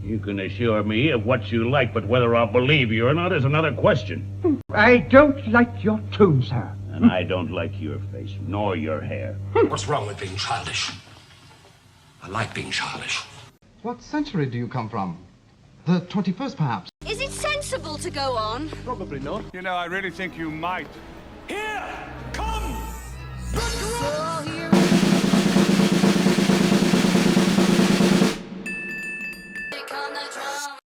You can assure me of what you like, but whether I'll believe you or not is another question. I don't like your tone, sir. And I don't like your face, nor your hair. What's wrong with being childish? I like being childish. What century do you come from? The 21st, perhaps? Is it sensible to go on? Probably not. You know, I really think you might. Here! Come!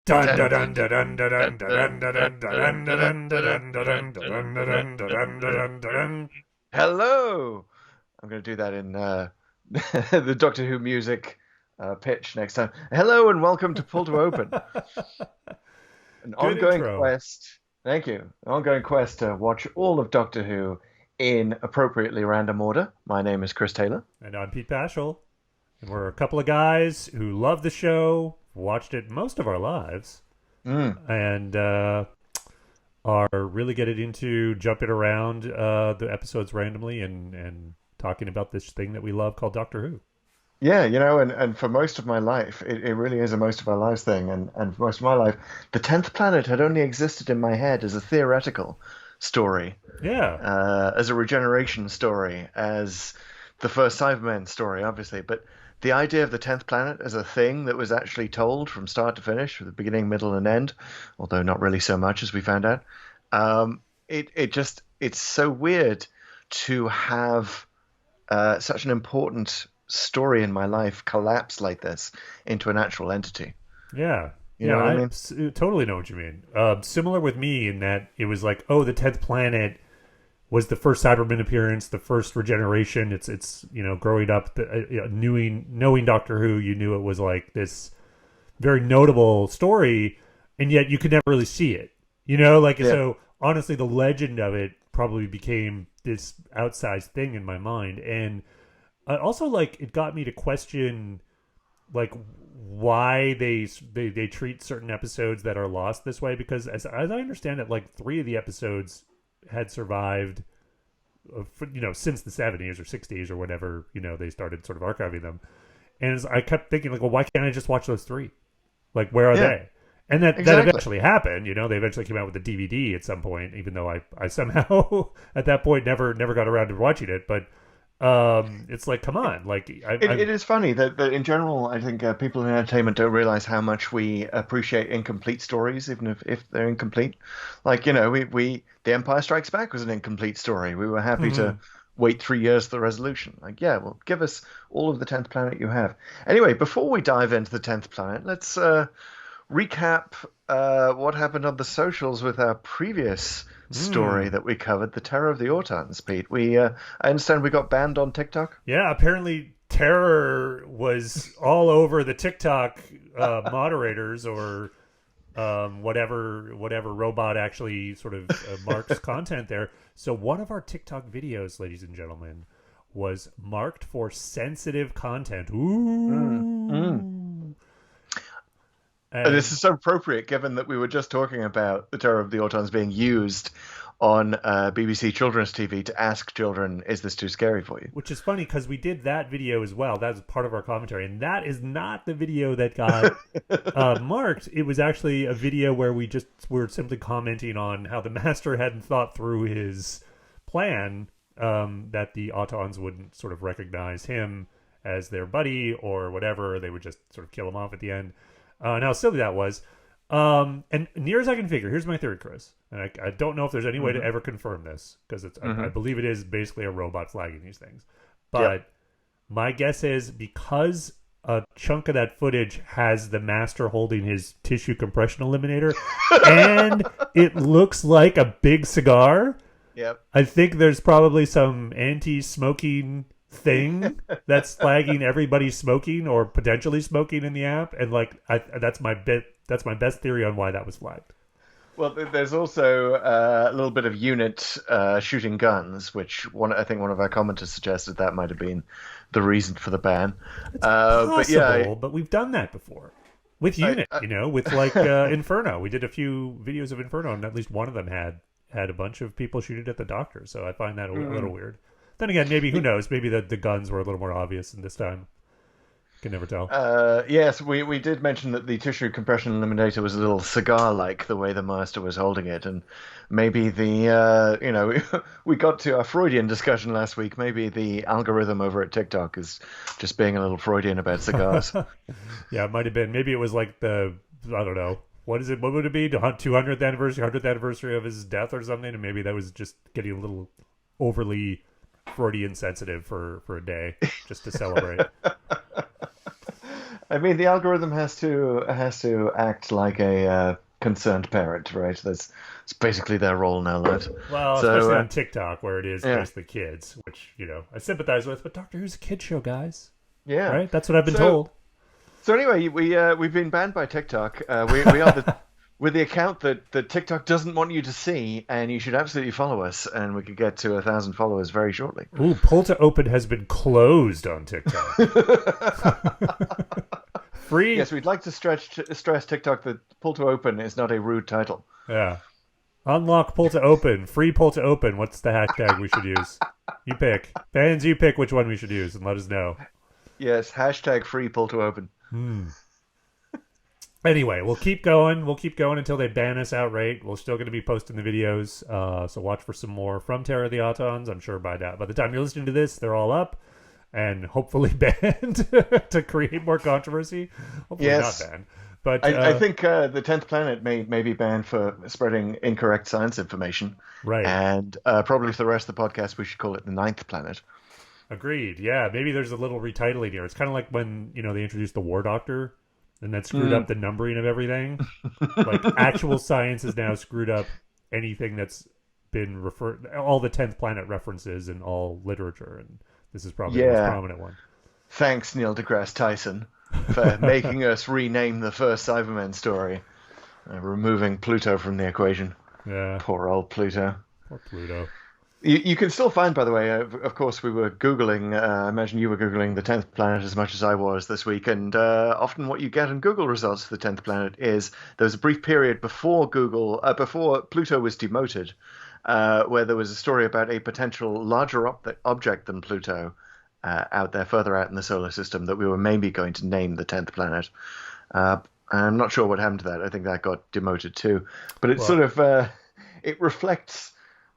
Hello! I'm going to do that in the Doctor Who music pitch next time. Hello and welcome to Pull to Open. An ongoing quest. Thank you. An ongoing quest to watch all of Doctor Who in appropriately random order. My name is Chris Taylor. And I'm Pete Paschal. And we're a couple of guys who love the show, watched it most of our lives, and are really getting into jumping around the episodes randomly and talking about this thing that we love called Doctor Who. Yeah, you know, and for most of my life, it really is a most of our lives thing. And for most of my life, the 10th planet had only existed in my head as a theoretical story. Yeah. As a regeneration story, as the first Cybermen story, obviously. But the idea of the 10th planet as a thing that was actually told from start to finish, with a beginning, middle, and end, although not really so much as we found out, it's so weird to have such an important story in my life collapse like this into an actual entity. Yeah. You know what I mean? Totally know what you mean. Similar with me in that it was like, oh, the 10th planet was the first Cybermen appearance, the first regeneration. It's you know, growing up, knowing Doctor Who, you knew it was like this very notable story, and yet you could never really see it. You know, like, so honestly, the legend of it probably became this outsized thing in my mind. And also, like, it got me to question, like, why they treat certain episodes that are lost this way. Because as I understand it, like, 3 of the episodes had survived, you know, since the 70s or 60s or whatever, you know, they started sort of archiving them. And I kept thinking, like, well, why can't I just watch those 3? Like, where are they? And that eventually happened. You know, they eventually came out with the DVD at some point, even though I somehow at that point never got around to watching it. But it's like, come on, like it is funny that in general, I think people in entertainment don't realize how much we appreciate incomplete stories, even if they're incomplete. Like, you know, we The Empire Strikes Back was an incomplete story. We were happy to wait 3 years for the resolution. Like, yeah, well, give us all of the 10th planet you have. Anyway, before we dive into the 10th planet, let's recap what happened on the socials with our previous story that we covered, the Terror of the Autons, Pete. I understand we got banned on TikTok. Yeah, apparently Terror was all over the TikTok moderators or whatever robot actually sort of marks content there. So one of our TikTok videos, ladies and gentlemen, was marked for sensitive content. Ooh. And this is so appropriate, given that we were just talking about the Terror of the Autons being used on BBC Children's TV to ask children, is this too scary for you? Which is funny, because we did that video as well. That was part of our commentary. And that is not the video that got marked. It was actually a video where we just were simply commenting on how the Master hadn't thought through his plan, that the Autons wouldn't sort of recognize him as their buddy or whatever. They would just sort of kill him off at the end. And how silly that was. And near as I can figure, here's my theory, Chris. And I don't know if there's any way to ever confirm this, because I believe it is basically a robot flagging these things. But my guess is, because a chunk of that footage has the Master holding his tissue compression eliminator, and it looks like a big cigar, I think there's probably some anti-smoking thing that's flagging everybody smoking or potentially smoking in the app, and like that's my best theory on why that was flagged. Well, there's also a little bit of unit shooting guns, which I think one of our commenters suggested that might have been the reason for the ban. It's possible, but we've done that before with unit, with like Inferno. We did a few videos of Inferno, and at least one of them had a bunch of people shooting at the Doctor. So I find that a little weird. Then again, maybe, who knows? Maybe the guns were a little more obvious in this time. Can never tell. Yes, we did mention that the tissue compression eliminator was a little cigar-like the way the master was holding it, and maybe we got to our Freudian discussion last week. Maybe the algorithm over at TikTok is just being a little Freudian about cigars. Yeah, it might have been. Maybe it was like I don't know. What is it? What would it be? The 200th anniversary, 100th anniversary of his death or something? And maybe that was just getting a little overly Freudian sensitive for a day just to celebrate. I mean, the algorithm has to act like a concerned parent, right? It's basically their role now, lad. Well, especially on TikTok, where it is basically kids, which I sympathize with. But Doctor Who's a kid show, guys. Yeah, right. That's what I've been told. So anyway, we've been banned by TikTok. We are with the account that TikTok doesn't want you to see, and you should absolutely follow us, and we could get to 1,000 followers very shortly. Ooh, Pull to Open has been closed on TikTok. Free. Yes, we'd like to stress TikTok that Pull to Open is not a rude title. Yeah. Unlock Pull to Open. Free Pull to Open. What's the hashtag we should use? You pick. Fans, you pick which one we should use and let us know. Yes, hashtag free Pull to Open. Anyway, we'll keep going. We'll keep going until they ban us outright. We're still going to be posting the videos, so watch for some more from Terror of the Autons. I'm sure by the time you're listening to this, they're all up and hopefully banned to create more controversy. Hopefully not banned. But I think the 10th Planet may be banned for spreading incorrect science information. Right. And probably for the rest of the podcast, we should call it the 9th Planet. Agreed. Yeah, maybe there's a little retitling here. It's kind of like when they introduced the War Doctor, and that screwed up the numbering of everything. Like actual science has now screwed up anything that's been all the 10th Planet references in all literature, and this is probably the most prominent one. Thanks, Neil deGrasse Tyson, for making us rename the first Cybermen story, removing Pluto from the equation. Yeah. Poor old Pluto. Poor Pluto. You can still find, by the way, of course, we were Googling, I imagine you were Googling the 10th Planet as much as I was this week, and often what you get in Google results for the 10th Planet is there was a brief period before Pluto was demoted, where there was a story about a potential larger object than Pluto out there, further out in the solar system, that we were maybe going to name the 10th Planet. I'm not sure what happened to that. I think that got demoted too. But it's sort of, it reflects...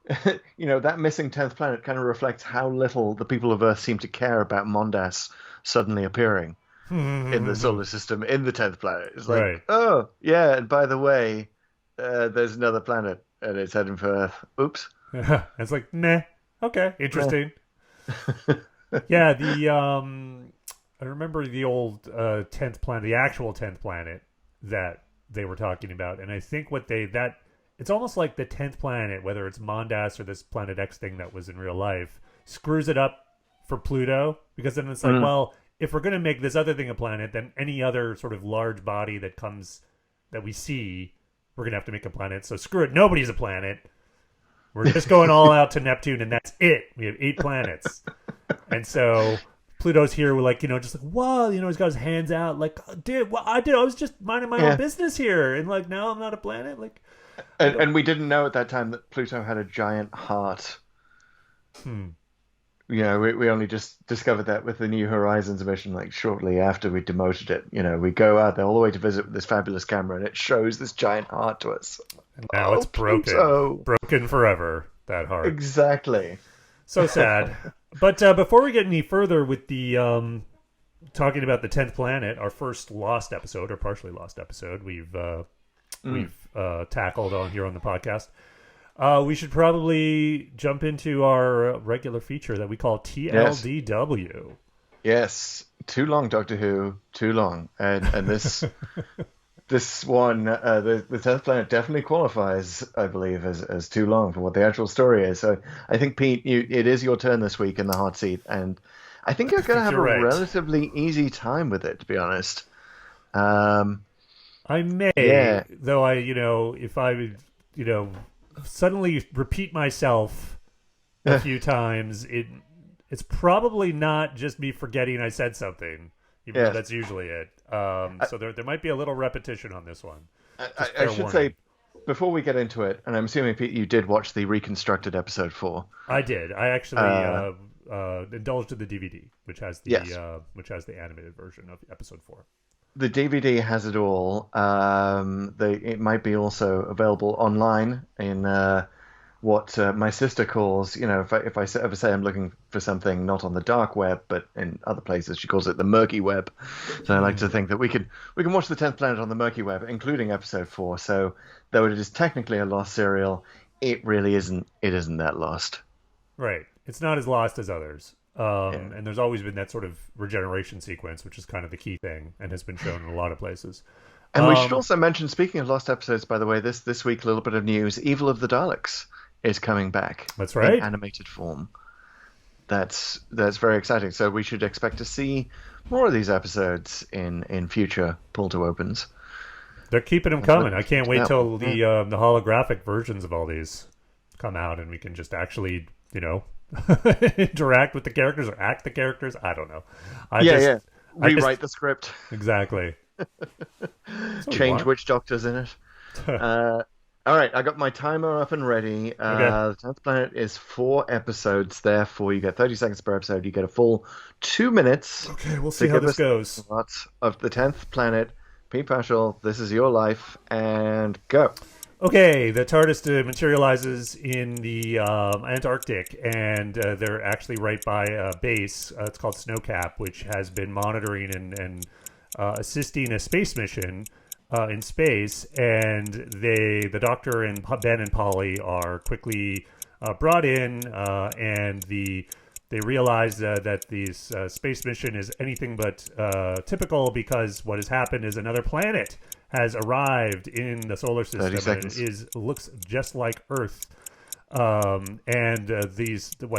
that missing 10th planet kind of reflects how little the people of Earth seem to care about Mondas suddenly appearing in the solar system in the 10th planet. It's like, oh, yeah, and by the way, there's another planet, and it's heading for Earth. Oops. It's like, nah, okay, interesting. Yeah, I remember the old 10th planet, the actual 10th planet that they were talking about, and I think it's almost like the 10th planet, whether it's Mondas or this Planet X thing that was in real life, screws it up for Pluto. Because then it's like, well, if we're going to make this other thing a planet, then any other sort of large body that we see, we're going to have to make a planet. So screw it. Nobody's a planet. We're just going all out to Neptune, and that's it. We have 8 planets. And so Pluto's here. We're like, just like, whoa, he's got his hands out. Like, dude, I was just minding my own business here. And like, now I'm not a planet. Like, and we didn't know at that time that Pluto had a giant heart. We only just discovered that with the New Horizons mission, like shortly after we demoted it. We go out there all the way to visit with this fabulous camera, and it shows this giant heart to us. And now it's broken. Pluto. Broken forever, that heart. Exactly. So sad. But before we get any further with the talking about the 10th planet, our first lost episode, or partially lost episode, we've tackled on here on the podcast, we should probably jump into our regular feature that we call TLDW. Yes. Too long, Doctor Who. Too long. And this this one, the 10th planet definitely qualifies, I believe, as too long for what the actual story is. So I think, Pete, it is your turn this week in the hot seat, and I think you're going to have a relatively easy time with it, to be honest. I may, though if I would, suddenly repeat myself a few times, it's probably not just me forgetting I said something, even though that's usually it. So there might be a little repetition on this one. I should say, before we get into it, and I'm assuming, Pete, you did watch the reconstructed episode 4. I did. I actually indulge to the DVD, which has the Yes. animated version of episode 4. The DVD has it all. It might be also available online in what my sister calls, if I ever say I'm looking for something not on the dark web, but in other places, she calls it the murky web. So I like to think that we can watch the 10th Planet on the murky web, including episode 4. So though it is technically a lost serial, it really isn't. It isn't that lost. Right. It's not as lost as others. And there's always been that sort of regeneration sequence, which is kind of the key thing, and has been shown in a lot of places. And we should also mention, speaking of lost episodes, by the way, this week, a little bit of news: Evil of the Daleks is coming back. That's right. In animated form. That's very exciting. So we should expect to see more of these episodes in future Pull to Opens. They're keeping them coming. I can't wait till the holographic versions of all these come out, and we can just actually, interact with the characters or act the characters. I don't know. Rewrite the script. Exactly. Change which doctor's in it. All right, I got my timer up and ready. The 10th Planet is 4 episodes, therefore you get 30 seconds per episode. You get a full 2 minutes. Okay, we'll see how this goes. Lots of the 10th Planet. Pete Paschal, this is your life, and go. Okay, the Tardis materializes in the Antarctic, and they're actually right by a base. It's called Snowcap, which has been monitoring and assisting a space mission in space. And the Doctor and Ben and Polly are quickly brought in, and they realize that this space mission is anything but typical, because what has happened is another planet has arrived in the solar system and looks just like Earth. What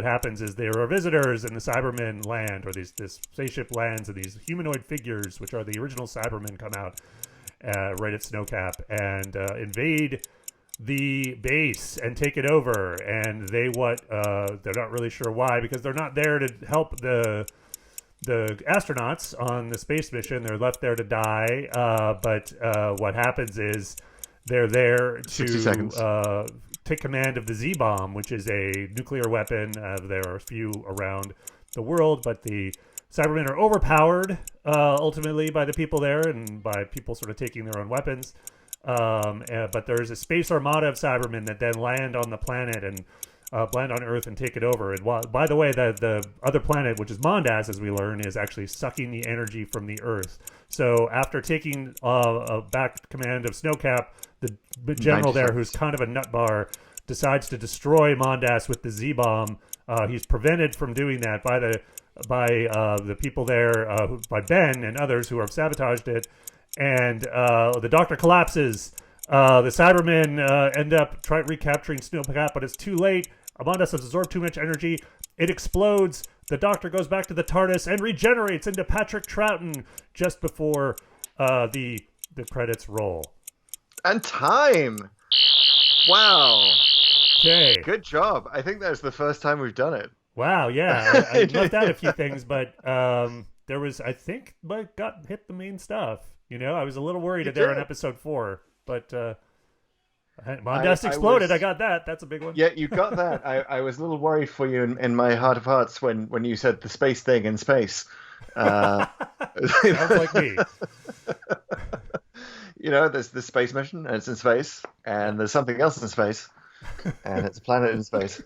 happens is there are visitors, and the Cybermen land, or this spaceship lands, and these humanoid figures, which are the original Cybermen, come out right at Snowcap and invade the base and take it over. And they're not really sure why, because they're not there to help the astronauts on the space mission. They're left there to die. But what happens is they're there to take command of the Z-bomb, which is a nuclear weapon. There are a few around the world, but the Cybermen are overpowered ultimately by the people there, and by people sort of taking their own weapons. But there's a space armada of Cybermen that then land on the planet and land on Earth and take it over. And by the way, the other planet, which is Mondas, as we learn, is actually sucking the energy from the Earth. So after taking back command of Snowcap, the general there, who's kind of a nutbar, decides to destroy Mondas with the Z-bomb. He's prevented from doing that by the people there, by Ben and others who have sabotaged it. And the Doctor collapses. The Cybermen end up recapturing Snowcap, but it's too late. Mondas has absorbed too much energy. It explodes. The Doctor goes back to the TARDIS and regenerates into Patrick Troughton just before the credits roll. And time! Wow. Okay. Good job. I think that's the first time we've done it. Wow, yeah. I left out a few things, but there was, I think, hit the main stuff. I was a little worried there on episode 4, but Mondas exploded. I got that. That's a big one. Yeah, you got that. I was a little worried for you in my heart of hearts when you said the space thing in space. Sounds like me. There's the space mission, and it's in space, and there's something else in space, and it's a planet in space.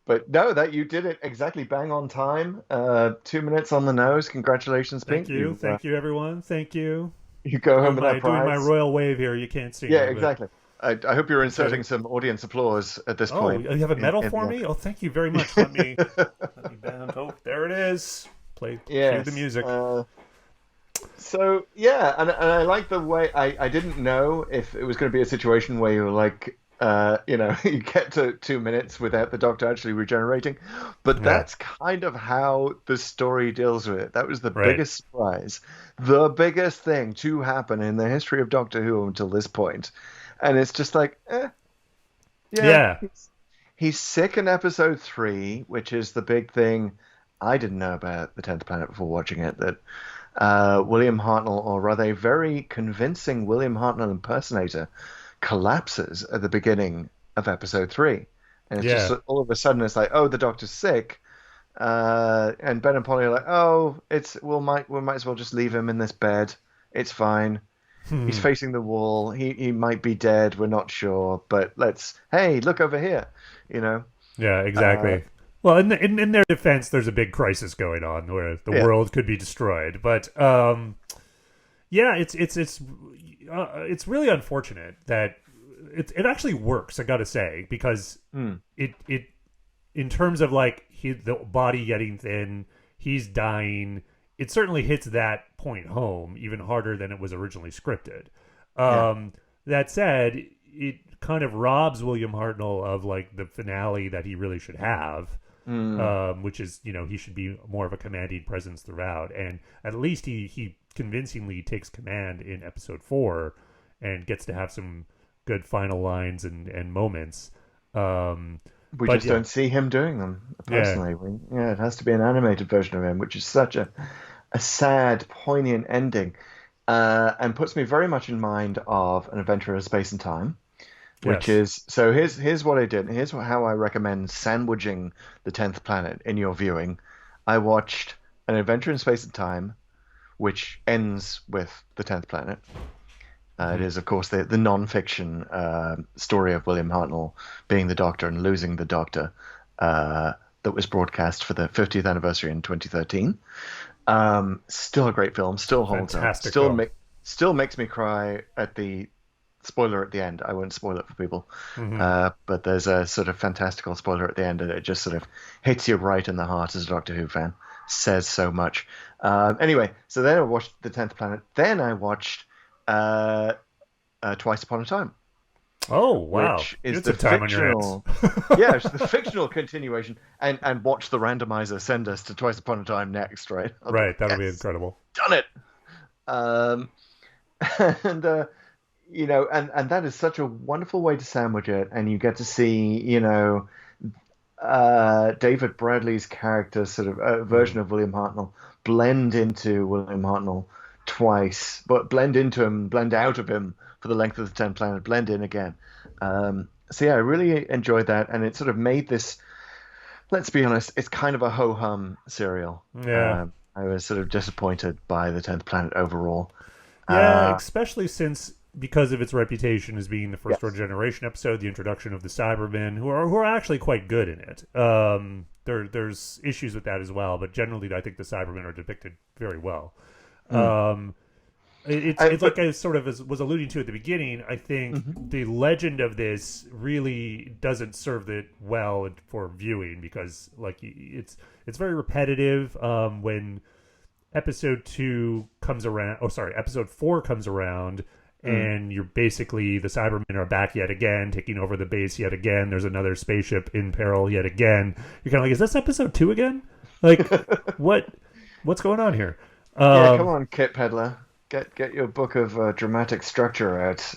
But no, that you did it exactly bang on time. 2 minutes on the nose. Congratulations, Pink. Thank you, everyone. Thank you. You go home with that prize. Doing my royal wave here. You can't see. Yeah, exactly. I hope you're inserting some audience applause at this point. Oh, you have a medal for me? Oh, thank you very much. Let me bend. Oh, there it is. Cue the music. So yeah, and I like the way I didn't know if it was going to be a situation where you were like, you get to 2 minutes without the Doctor actually regenerating, but that's kind of how the story deals with it. That was the biggest surprise, the biggest thing to happen in the history of Doctor Who until this point, and it's just like, he's sick in episode 3, which is the big thing. I didn't know about the 10th Planet before watching it, that William Hartnell, or rather a very convincing William Hartnell impersonator, collapses at the beginning of episode 3. And it's just all of a sudden it's like, oh, the Doctor's sick. And Ben and Polly are like, oh, we might as well just leave him in this bed. It's fine. He's facing the wall. He might be dead. We're not sure, but hey, look over here. You know. Yeah, exactly. Well, in their defense, there's a big crisis going on where the world could be destroyed. But yeah, it's really unfortunate that it actually works. I got to say, because it in terms of like the body getting thin, he's dying. It certainly hits that point home even harder than it was originally scripted. That said, it kind of robs William Hartnell of like the finale that he really should have, which is, he should be more of a commanding presence throughout. And at least he convincingly takes command in episode 4 and gets to have some good final lines and moments. We just don't see him doing them personally. It has to be an animated version of him, which is such a sad, poignant ending, and puts me very much in mind of An Adventure of Space and Time, which is so. Here's what I did. Here's how I recommend sandwiching the 10th Planet in your viewing. I watched An Adventure in Space and Time, which ends with the 10th Planet. It is, of course, the non-fiction story of William Hartnell being the Doctor and losing the Doctor that was broadcast for the 50th anniversary in 2013. Still a great film. Still holds up. Still makes me cry at the spoiler at the end. I won't spoil it for people. But there's a sort of fantastical spoiler at the end, and it just sort of hits you right in the heart as a Doctor Who fan. Says so much. Anyway, so then I watched The 10th Planet. Then I watched Twice Upon a Time. Oh, wow. Which is it's the a time fictional, on your hands. yeah, it's the fictional continuation. And watch the randomizer send us to Twice Upon a Time next, right? Right, that'll be incredible. Done it. And that is such a wonderful way to sandwich it, and you get to see, David Bradley's character, sort of a version of William Hartnell, blend into William Hartnell twice, but blend into him, blend out of him for the length of the 10th Planet, blend in again. So yeah, I really enjoyed that, and it sort of made this, let's be honest, it's kind of a ho-hum serial. Yeah. I was sort of disappointed by the 10th Planet overall. Yeah, especially because of its reputation as being the first regeneration episode, the introduction of the Cybermen, who are actually quite good in it. There's issues with that as well, but generally I think the Cybermen are depicted very well. It's like I sort of was alluding to at the beginning. I think the legend of this really doesn't serve it well for viewing, because like it's very repetitive. When episode 4 comes around, and you're basically, the Cybermen are back yet again, taking over the base yet again. There's another spaceship in peril yet again. You're kind of like, is this episode 2 again? Like, what's going on here? Yeah, come on, Kit Pedler. Get your book of dramatic structure out.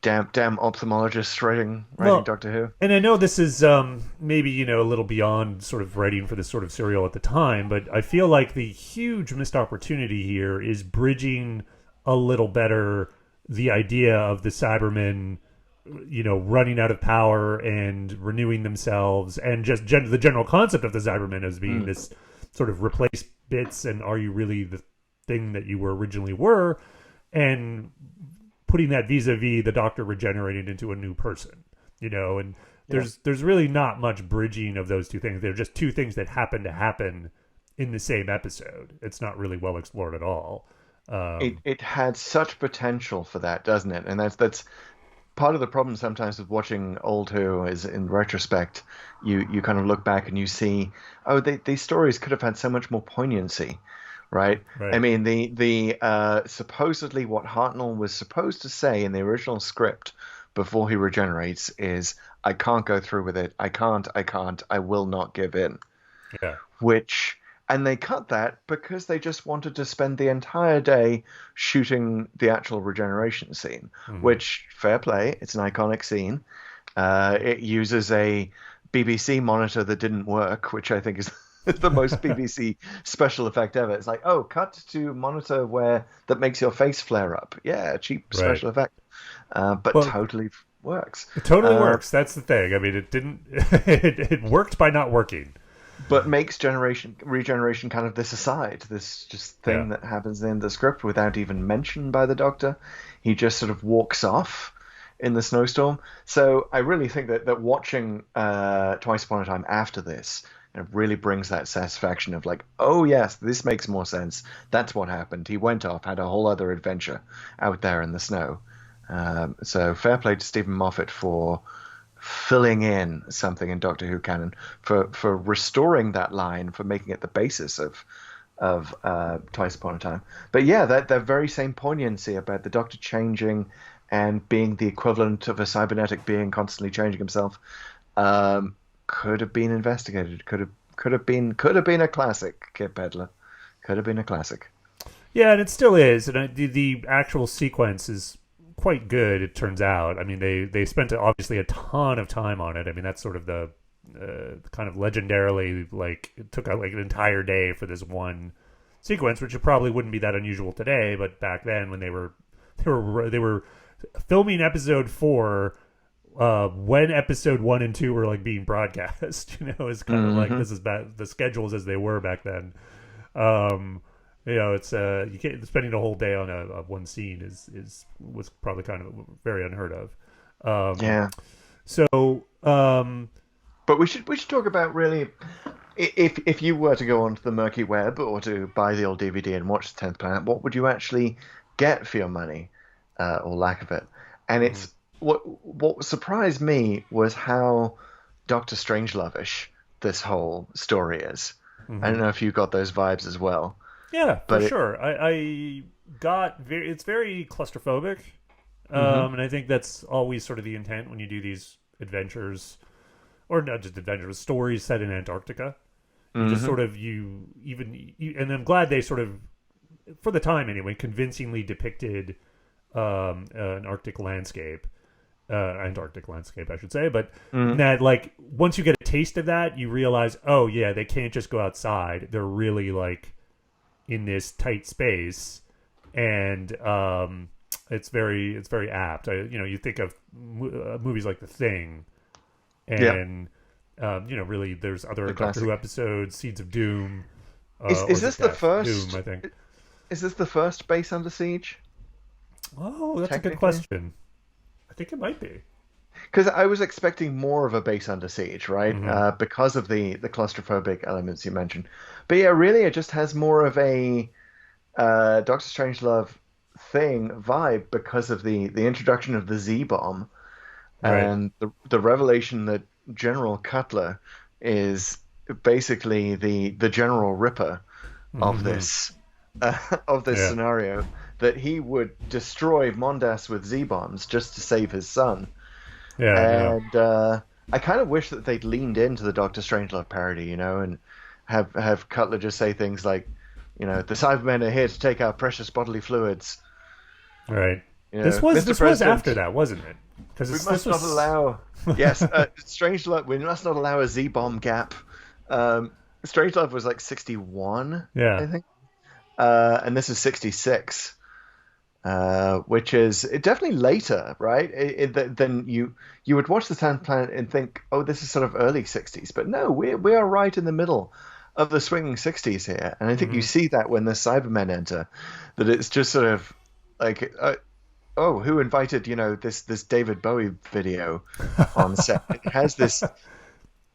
Damn ophthalmologists writing Doctor Who. And I know this is maybe a little beyond sort of writing for this sort of serial at the time, but I feel like the huge missed opportunity here is bridging a little better the idea of the Cybermen, running out of power and renewing themselves, and just the general concept of the Cybermen as being this sort of replace bits, and are you really the thing that you originally were, and putting that vis-a-vis the Doctor regenerating into a new person, and there's really not much bridging of those two things. They're just two things that happen to happen in the same episode. It's not really well explored at all. It had such potential for that, doesn't it? And that's part of the problem sometimes with watching old Who is, in retrospect, you kind of look back and you see, these stories could have had so much more poignancy, right? I mean, the supposedly what Hartnell was supposed to say in the original script before he regenerates is, I can't go through with it. I can't, I will not give in. Yeah. And they cut that because they just wanted to spend the entire day shooting the actual regeneration scene, which, fair play, it's an iconic scene. It uses a BBC monitor that didn't work, which I think is the most BBC special effect ever. It's like, cut to monitor that makes your face flare up. Yeah, cheap special effect. But totally works. It totally works. That's the thing. I mean, it didn't. It worked by not working. but makes regeneration kind of this aside, this just thing that happens in the script without even mention by the Doctor. He just sort of walks off in the snowstorm. So I really think that watching Twice Upon a Time after this, it really brings that satisfaction of like, oh yes, this makes more sense. That's what happened. He went off, had a whole other adventure out there in the snow. So fair play to Stephen Moffat for filling in something in Doctor Who canon, for restoring that line, for making it the basis of Twice Upon a Time. But yeah, that very same poignancy about the Doctor changing and being the equivalent of a cybernetic being constantly changing himself, could have been investigated. Could have been a classic, Kid Pedler. Could have been a classic. Yeah, and it still is. And the actual sequence is quite good, it turns out. I mean, they spent obviously a ton of time on it. I mean, that's sort of the kind of legendarily, like, it took like an entire day for this one sequence, which it probably wouldn't be that unusual today, but back then when they were filming episode 4 when episode 1 and 2 were like being broadcast, it's kind of like, this is the schedules as they were back then. It's you can't, spending a whole day on a one scene was probably kind of very unheard of. So but we should talk about, really, if you were to go onto the murky web or to buy the old DVD and watch the 10th Planet, what would you actually get for your money, or lack of it? And it's what surprised me was how Doctor Strangelove-ish this whole story is. I don't know if you got those vibes as well. Yeah, for sure. I got it's very claustrophobic, and I think that's always sort of the intent when you do these adventures, or not just adventures, stories set in Antarctica. Just sort of and I'm glad they sort of, for the time anyway, convincingly depicted an Arctic landscape, Antarctic landscape, I should say. But that, like, once you get a taste of that, you realize, oh yeah, they can't just go outside. They're really like in this tight space, and it's very apt. You think of movies like The Thing, and really there's other Doctor Who episodes, Seeds of Doom. Is this the first? Doom, I think. Is this the first base under siege? Oh, that's a good question. I think it might be. Because I was expecting more of a base under siege, right? Because of the claustrophobic elements you mentioned. But yeah, really, it just has more of a Doctor Strangelove thing vibe because of the introduction of the Z-bomb, and the revelation that General Cutler is basically the General Ripper of this scenario. That he would destroy Mondas with Z-bombs just to save his son. And I kind of wish that they'd leaned into the Doctor Strangelove parody, and have Cutler just say things like, the Cybermen are here to take our precious bodily fluids. Right. This was after that, wasn't it? Because we must not allow. Yes, Strangelove. We must not allow a Z-bomb gap. Strangelove was like 61, I think, and this is 66. Which is definitely later, right? Then you would watch the 10th Planet and think, oh, this is sort of early 60s. But no, we are right in the middle of the swinging 60s here. And I think you see that when the Cybermen enter, that it's just sort of like, who invited, this David Bowie video on set? It has this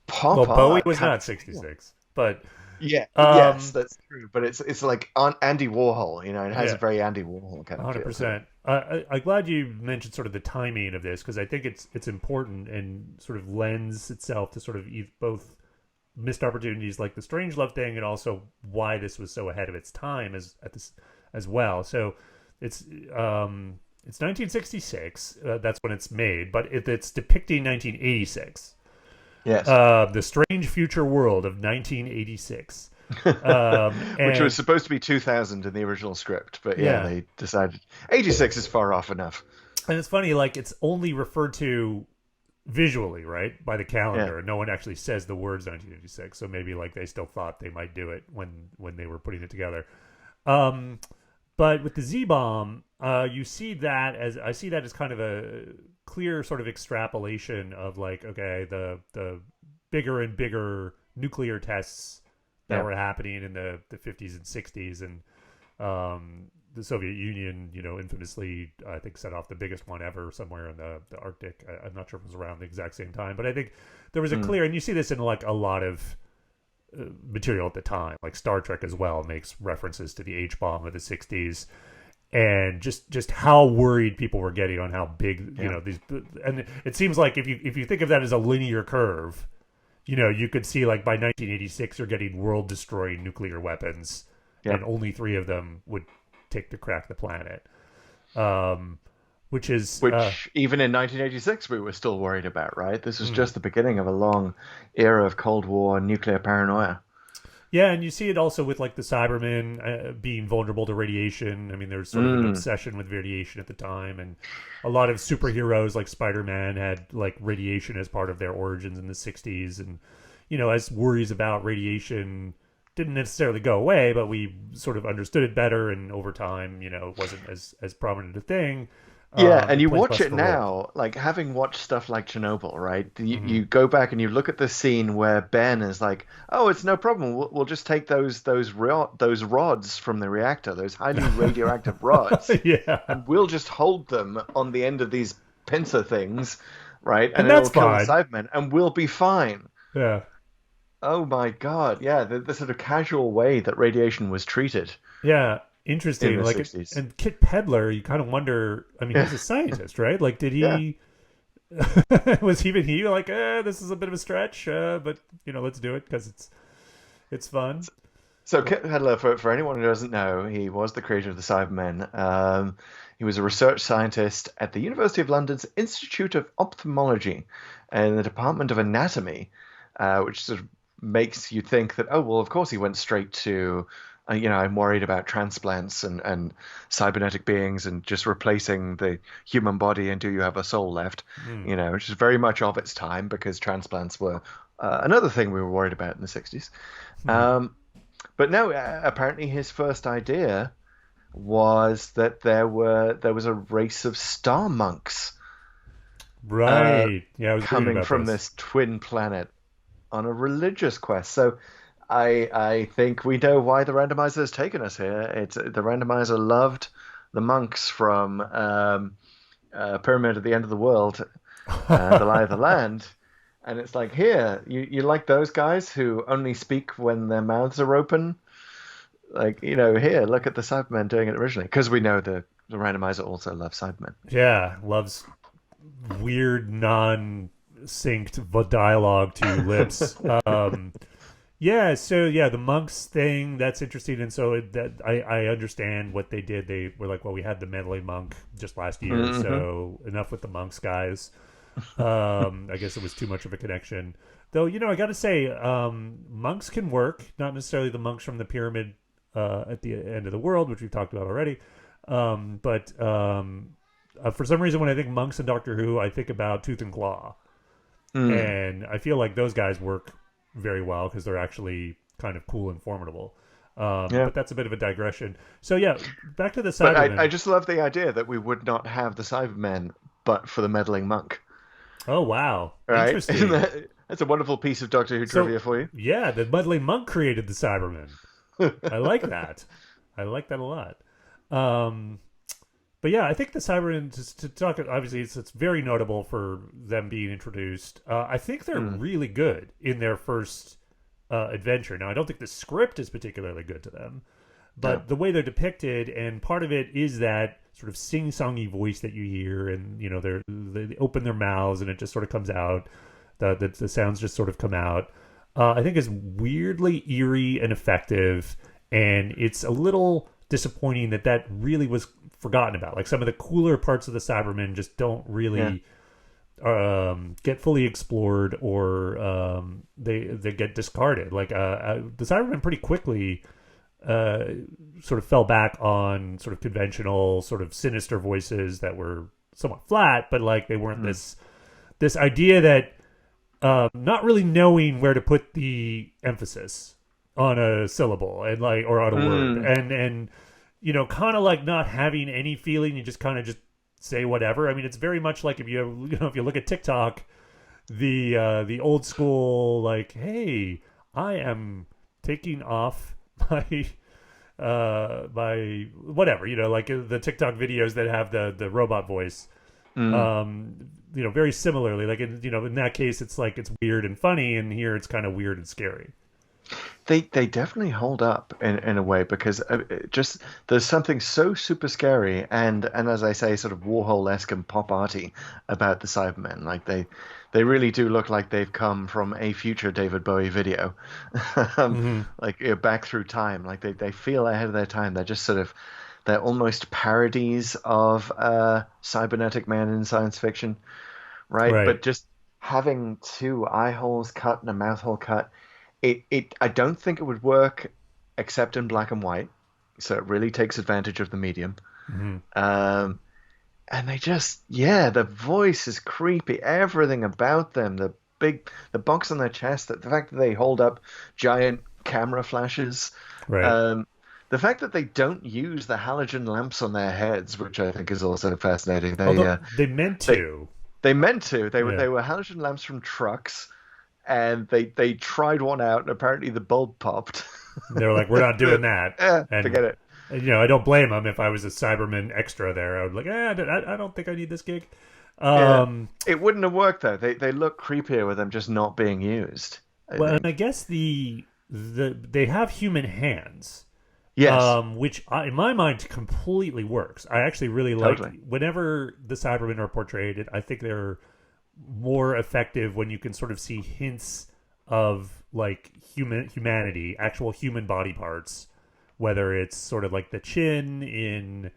pop art. Well, Bowie was not 66, but... Yeah, yes, that's true. But it's like Andy Warhol, it has a very Andy Warhol kind of 100%. I'm glad you mentioned sort of the timing of this, because I think it's important and sort of lends itself to sort of both missed opportunities like the Strangelove thing, and also why this was so ahead of its time as well. So it's 1966. That's when it's made, but it's depicting 1986. Yes. The Strange Future World of 1986. Which was supposed to be 2000 in the original script, but they decided 86 is far off enough. And it's funny, like, it's only referred to visually, right, by the calendar. No one actually says the words 1986, so maybe like they still thought they might do it when they were putting it together. But with the Z-bomb, I see that as kind of a clear sort of extrapolation of, like, okay, the bigger and bigger nuclear tests that were happening in the 50s and 60s, and the Soviet Union, infamously, I think, set off the biggest one ever somewhere in the Arctic. I'm not sure if it was around the exact same time, but I think there was a clear, and you see this in like a lot of material at the time, like Star Trek as well makes references to the H-bomb of the 60s, and just how worried people were getting on how big, these, and it seems like if you think of that as a linear curve, you could see like by 1986 you're getting world-destroying nuclear weapons, and only 3 of them would take to crack the planet. Which even in 1986 we were still worried about, right? This was just the beginning of a long era of Cold War nuclear paranoia. Yeah, and you see it also with like the Cybermen being vulnerable to radiation. I mean, there's sort of an obsession with radiation at the time, and a lot of superheroes like Spider-Man had like radiation as part of their origins in the 60s, and as worries about radiation didn't necessarily go away, but we sort of understood it better, and over time, it wasn't as prominent a thing. Yeah, and you watch it now, like having watched stuff like Chernobyl, right? You go back and you look at the scene where Ben is like, "Oh, it's no problem. We'll just take those rods from the reactor, those highly radioactive rods, and we'll just hold them on the end of these pincer things, right? And that's it'll kill the fine. Cybermen, and we'll be fine." Yeah. Oh my God! Yeah, the sort of casual way that radiation was treated. Yeah. Interesting. In the like 60s. And Kit Pedler, you kind of wonder, I mean, he's a scientist, right? Like, did he was even he like, this is a bit of a stretch, but let's do it because it's fun. So Kit Pedler, for anyone who doesn't know, he was the creator of the Cybermen. He was a research scientist at the University of London's Institute of Ophthalmology and the Department of Anatomy, which sort of makes you think that, oh, well, of course he went straight to I'm worried about transplants and cybernetic beings and just replacing the human body, and do you have a soul left? Which is very much of its time, because transplants were another thing we were worried about in the 60s. But no, apparently his first idea was that there was a race of star monks, right? I was coming from this twin planet on a religious quest. So I think we know why the randomizer has taken us here. The randomizer loved the monks from Pyramid at the End of the World, The Lie of the Land, and it's like, here, you like those guys who only speak when their mouths are open? Like, here, look at the Cybermen doing it originally, because we know the randomizer also loves Cybermen. Yeah, loves weird non-synced dialogue to lips. The monks thing, that's interesting, and so I understand what they did. They were like, well, we had the meddling monk just last year, so enough with the monks, guys. I guess it was too much of a connection. Though, I gotta say, monks can work, not necessarily the monks from the pyramid at the end of the world, which we've talked about already, but for some reason when I think monks and Doctor Who, I think about Tooth and Claw, and I feel like those guys work very well because they're actually kind of cool and formidable. But that's a bit of a digression. So back to the Cybermen. But I just love the idea that we would not have the Cybermen but for the meddling monk. Oh, wow. Right? Interesting. That's a wonderful piece of Doctor Who trivia for you. Yeah, the meddling monk created the Cybermen. I like that. I like that a lot. But I think the Cybermen, to talk, obviously it's very notable for them being introduced. I think they're really good in their first adventure. Now, I don't think the script is particularly good to them, but the way they're depicted, and part of it is that sort of sing-songy voice that you hear, and they open their mouths and it just sort of comes out. The sounds just sort of come out. I think is weirdly eerie and effective, and it's a little disappointing that really was forgotten about. Like, some of the cooler parts of the Cybermen just don't really get fully explored, or they get discarded. Like the Cybermen pretty quickly sort of fell back on sort of conventional, sort of sinister voices that were somewhat flat, but like they weren't this idea that not really knowing where to put the emphasis on a syllable and or on a word, and kind of like not having any feeling. You just kind of just say whatever. I mean, it's very much like if you look at TikTok, the old school, like, hey, I am taking off my my whatever, like the TikTok videos that have the robot voice. Very similarly, like in that case, it's like it's weird and funny, and here it's kind of weird and scary. They definitely hold up in a way because just there's something so super scary and as I say, sort of Warhol-esque and pop arty about the Cybermen. Like they really do look like they've come from a future David Bowie video, like back through time. Like they feel ahead of their time. They're just sort of they're almost parodies of cybernetic man in science fiction, right? But just having two eye holes cut and a mouth hole cut. I don't think it would work except in black and white, so it really takes advantage of the medium. And they just, the voice is creepy. Everything about them, the box on their chest, the fact that they hold up giant camera flashes, the fact that they don't use the halogen lamps on their heads, which I think is also fascinating. They meant to. They meant to. They were halogen lamps from trucks. And they tried one out, and apparently the bulb popped. They were like, "We're not doing that." And, forget it. I don't blame them. If I was a Cyberman extra there, I would like, I don't think I need this gig. It wouldn't have worked though. They look creepier with them just not being used. And I guess they have human hands. Yes. Which in my mind completely works. I actually really like whenever the Cybermen are portrayed. I think they're more effective when you can sort of see hints of like humanity, actual human body parts, whether it's sort of like the chin in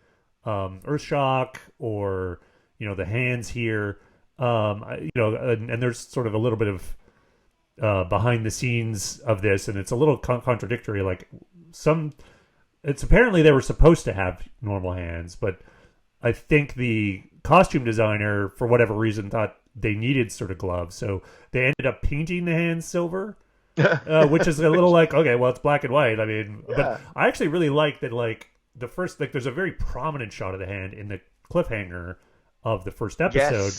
Earthshock or the hands here, and there's sort of a little bit of behind the scenes of this, and it's a little contradictory. Like it's apparently they were supposed to have normal hands, but I think the costume designer for whatever reason thought they needed sort of gloves, so they ended up painting the hands silver, which is a little like, okay, well, it's black and white. I mean, but I actually really like that. Like the first, like there's a very prominent shot of the hand in the cliffhanger of the first episode,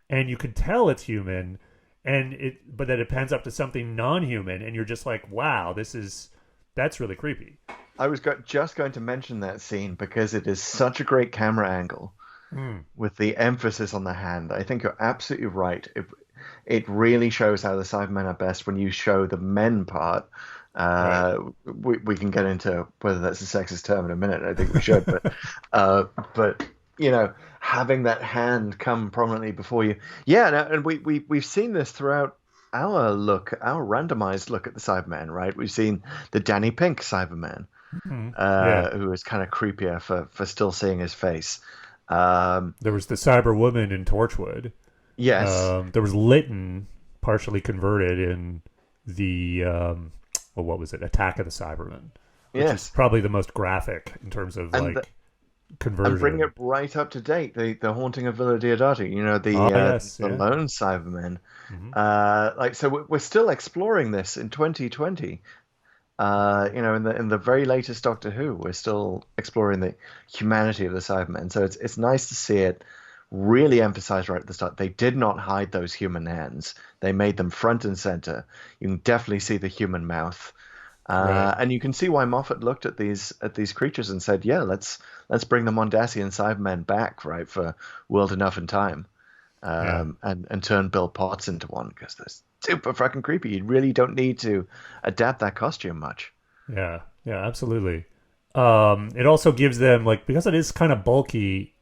and you could tell it's human, but then it pans up to something non-human, and you're just like, wow, that's really creepy. I was just going to mention that scene because it is such a great camera angle. With the emphasis on the hand. I think you're absolutely right. It really shows how the Cybermen are best when you show the men part. We can get into whether that's a sexist term in a minute. I think we should, but having that hand come prominently before you. And we've seen this throughout our randomized look at the Cybermen, right? We've seen the Danny Pink Cyberman, who is kind of creepier for still seeing his face. There was the Cyberwoman in Torchwood. Yes. There was Lytton, partially converted in the what was it? Attack of the Cybermen. Which is probably the most graphic in terms of conversion. And bring it right up to date. The Haunting of Villa Diodati. The lone Cybermen. So we're still exploring this in 2020. In the very latest Doctor Who, we're still exploring the humanity of the Cybermen. So it's nice to see it really emphasized right at the start. They did not hide those human hands. They made them front and center. You can definitely see the human mouth. And you can see why Moffat looked at these creatures and said, let's bring the Mondasian Cybermen back, right, for World Enough in Time. And turn Bill Potts into one, because they're super fucking creepy. You really don't need to adapt that costume much. Yeah, absolutely. It also gives them, like, because it is kind of bulky,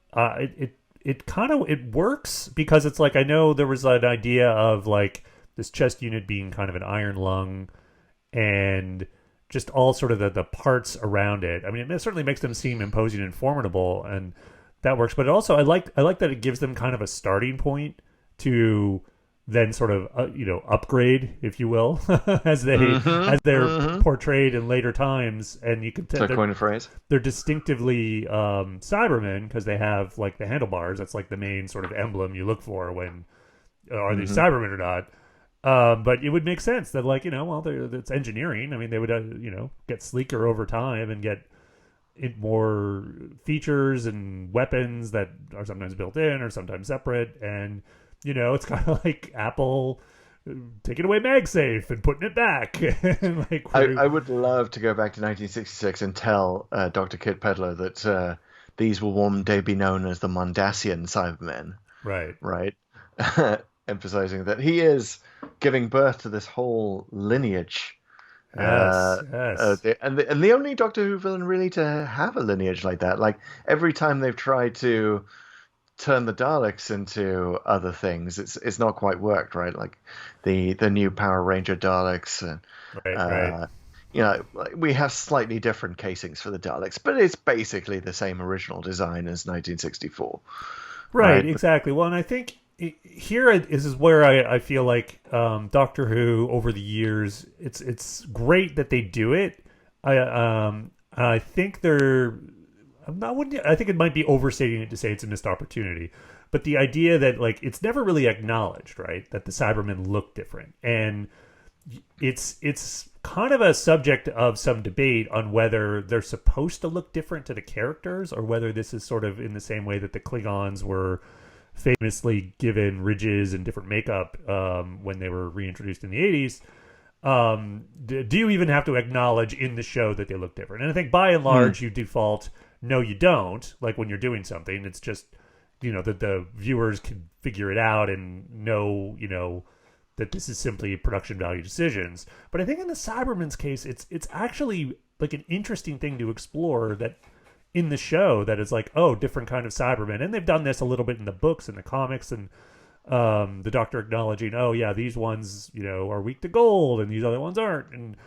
it works, because it's like, I know there was an idea of like this chest unit being kind of an iron lung and just all sort of the parts around it. I mean, it certainly makes them seem imposing and formidable, and that works. But also, I like that it gives them kind of a starting point to then sort of upgrade, if you will, as they're portrayed in later times. And you can tell coin a phrase. They're distinctively Cybermen, because they have like the handlebars. That's like the main sort of emblem you look for when are these Cybermen or not. But it would make sense that, like, it's engineering. I mean, they would get sleeker over time and get more features and weapons that are sometimes built in or sometimes separate. And it's kind of like Apple taking away MagSafe and putting it back. Like, I would love to go back to 1966 and tell Dr. Kit Pedler that these will one day be known as the Mondasian Cybermen. Right. Emphasizing that he is giving birth to this whole lineage. Yes. And the only Doctor Who villain really to have a lineage like that. Like, every time they've tried to turn the Daleks into other things, it's not quite worked, right? Like the new Power Ranger Daleks. Right. You know, we have slightly different casings for the Daleks, but it's basically the same original design as 1964. Right, exactly. Well, and I think here is where I feel like Doctor Who over the years, it's great that they do it. I think I think it might be overstating it to say it's a missed opportunity, but the idea that like it's never really acknowledged, right? That the Cybermen look different, and it's kind of a subject of some debate on whether they're supposed to look different to the characters or whether this is sort of in the same way that the Klingons were famously given ridges and different makeup when they were reintroduced in the 80s. Do you even have to acknowledge in the show that they look different? And I think by and large you default, no, you don't. Like when you're doing something, it's just, that the viewers can figure it out and know, that this is simply production value decisions. But I think in the Cybermen's case, it's actually like an interesting thing to explore that in the show, that is like, oh, different kind of Cybermen. And they've done this a little bit in the books and the comics, and the Doctor acknowledging, oh yeah, these ones, are weak to gold and these other ones aren't. And,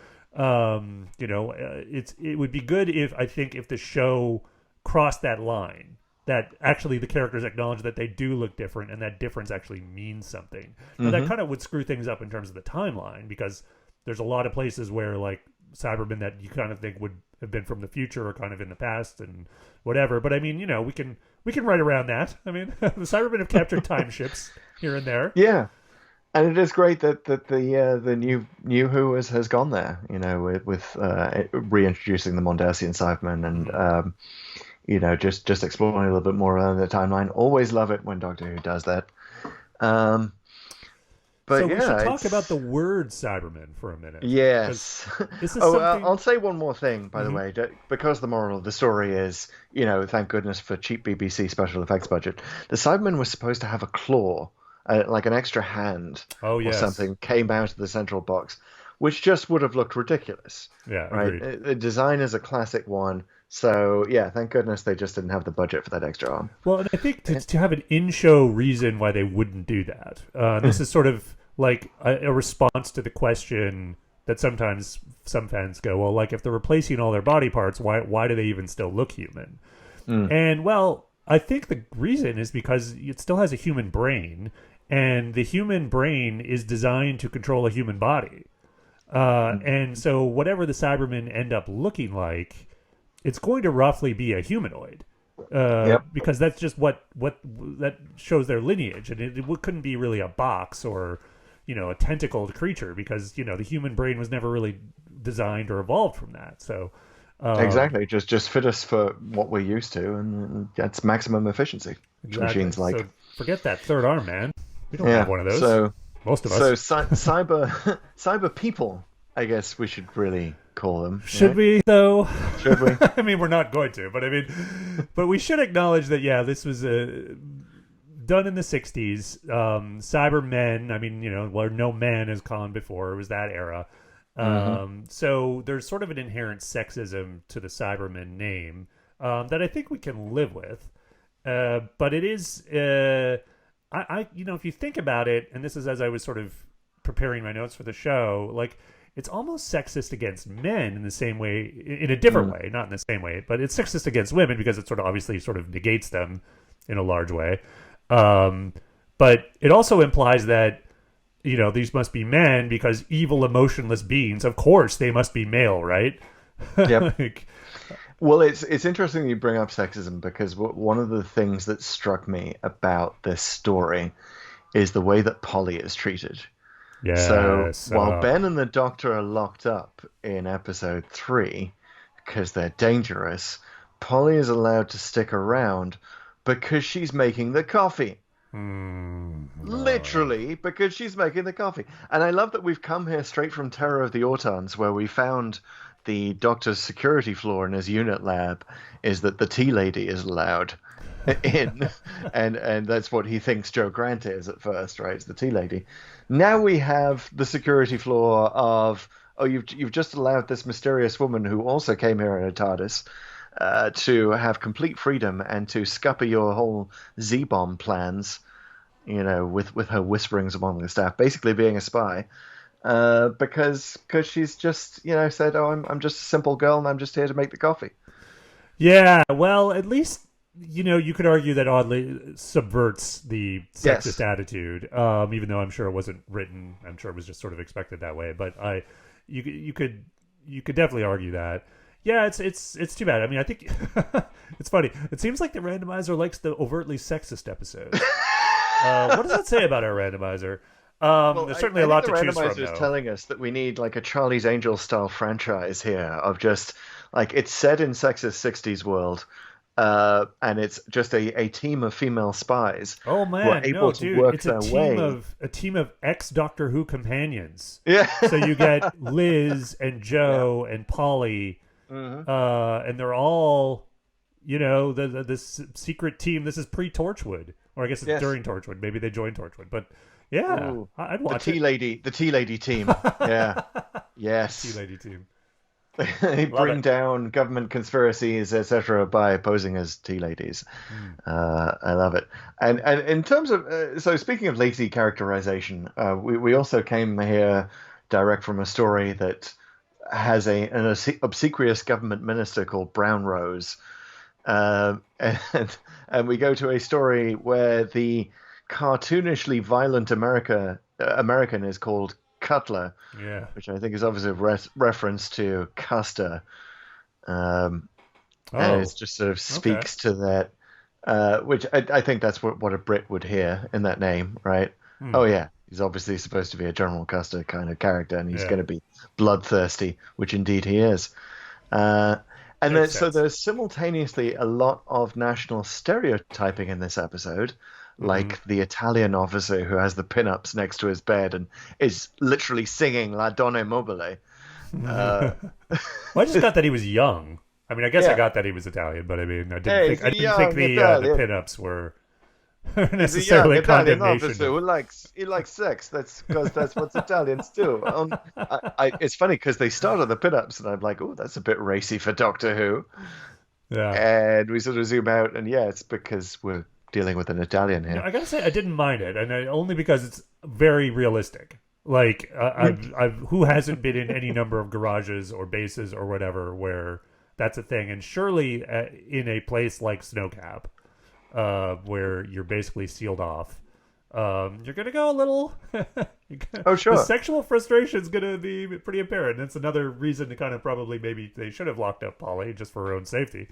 it would be good if the show crossed that line, that actually the characters acknowledge that they do look different and that difference actually means something. Now, that kind of would screw things up in terms of the timeline, because there's a lot of places where like Cybermen that you kind of think would have been from the future or kind of in the past and whatever. But I mean, we can write around that. I mean, the Cybermen have captured time ships here and there. Yeah. And it is great that the new Who has gone there, with reintroducing the Mondasian Cybermen and just exploring a little bit more around the timeline. Always love it when Doctor Who does that. But so we should talk about the word Cybermen for a minute. Yes. This is I'll say one more thing, by the way, because the moral of the story is, thank goodness for cheap BBC special effects budget. The Cybermen were supposed to have a claw, like an extra hand or something, came out of the central box, which just would have looked ridiculous. Yeah, right. The design is a classic one. So, yeah, thank goodness they just didn't have the budget for that extra arm. Well, and I think to have an in-show reason why they wouldn't do that, this is sort of like a response to the question that sometimes some fans go, well, like if they're replacing all their body parts, why do they even still look human? And, well, I think the reason is because it still has a human brain, and the human brain is designed to control a human body. And so whatever the Cybermen end up looking like, it's going to roughly be a humanoid, because that's just what that shows their lineage, and it couldn't be really a box or a tentacled creature, because the human brain was never really designed or evolved from that. So exactly, just fit us for what we're used to, and that's maximum efficiency. Which machines like. So forget that third arm, man. We don't have one of those. So most of us. So cyber people, I guess we should really call them. Should we, though? Should we? I mean, we're not going to, but we should acknowledge that, this was done in the 60s. Cybermen, I mean, where no man has gone before. It was that era. So there's sort of an inherent sexism to the Cybermen name that I think we can live with. But it is, if you think about it, and this is as I was sort of preparing my notes for the show, like, it's almost sexist against men in the same way, in a different way, not in the same way, but it's sexist against women because it sort of obviously sort of negates them in a large way. But it also implies that, these must be men because evil, emotionless beings, of course, they must be male, right? Yep. Well, it's interesting you bring up sexism, because one of the things that struck me about this story is the way that Polly is treated. Yes. So while Ben and the Doctor are locked up in episode 3 because they're dangerous, Polly is allowed to stick around because she's making the coffee. Literally, because she's making the coffee. And I love that we've come here straight from Terror of the Autons, where we found the Doctor's security flaw in his unit lab is that the tea lady is allowed in. and that's what he thinks Joe Grant is at first, right? It's the tea lady. Now we have the security flaw of, oh, you've just allowed this mysterious woman who also came here in a TARDIS to have complete freedom and to scupper your whole Z-bomb plans, with her whisperings among the staff, basically being a spy, because she's just, said, oh, I'm just a simple girl and I'm just here to make the coffee. Yeah, well, at least, you could argue that oddly subverts the sexist attitude, even though I'm sure it wasn't written. I'm sure it was just sort of expected that way. But you could definitely argue that. Yeah, it's too bad. I mean, I think it's funny. It seems like the randomizer likes the overtly sexist episodes. What does that say about our randomizer? There's certainly a lot to choose from. The randomizer is telling us that we need like a Charlie's Angels style franchise here of just like it's set in sexist 60s world, and it's just a team of female spies. Oh man, who are able to work their way. A team of ex Doctor Who companions. Yeah. So you get Liz and Joe and Polly, and they're all, this secret team. This is pre-Torchwood. Or I guess it's during Torchwood. Maybe they joined Torchwood. But yeah, I'd watch the tea lady team. Yeah. Yes. Tea lady team. They bring down government conspiracies, etc., by posing as tea ladies. I love it. And in terms of so speaking of lazy characterization, we also came here direct from a story that has an obsequious government minister called Brown Rose. And we go to a story where the cartoonishly violent American is called Cutler, which I think is obviously a reference to Custer, and it just sort of speaks to that, which I think that's what a Brit would hear in that name, right? Oh yeah, he's obviously supposed to be a General Custer kind of character, and he's going to be bloodthirsty, which indeed he is. And then, so there's simultaneously a lot of national stereotyping in this episode, like the Italian officer who has the pinups next to his bed and is literally singing La Donna Mobile. Well, I just got that he was young. I mean, I guess I got that he was Italian, but I mean, I didn't think the pinups were necessarily condemnation. Officer who likes sex. That's because that's what Italians do. It's funny because they started the pinups, and I'm like, oh, that's a bit racy for Doctor Who. Yeah. And we sort of zoom out, and it's because we're dealing with an Italian here. I gotta say, I didn't mind it, and only because it's very realistic. Like, who hasn't been in any number of garages or bases or whatever where that's a thing, and surely in a place like Snowcap, where you're basically sealed off, you're gonna go a little. Oh sure. The sexual frustration is gonna be pretty apparent. That's another reason to kind of probably maybe they should have locked up Polly just for her own safety.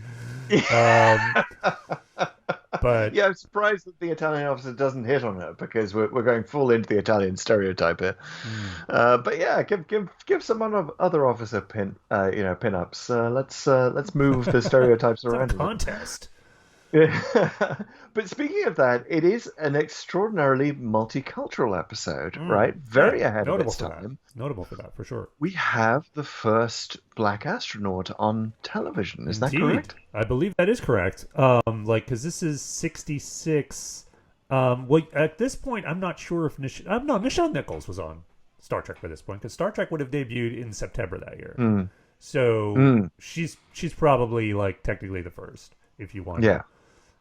But I'm surprised that the Italian officer doesn't hit on her because we're going full into the Italian stereotype here. But give some other officer pinups. Let's move the stereotypes around. It's a contest. But speaking of that, it is an extraordinarily multicultural episode, right? Very ahead of its time. Notable for that, for sure. We have the first black astronaut on television. Is that correct? I believe that is correct. Because this is 66. Well, at this point, I'm not sure if Nichelle Nichols was on Star Trek by this point, because Star Trek would have debuted in September that year. So she's probably like technically the first, if you want. Yeah.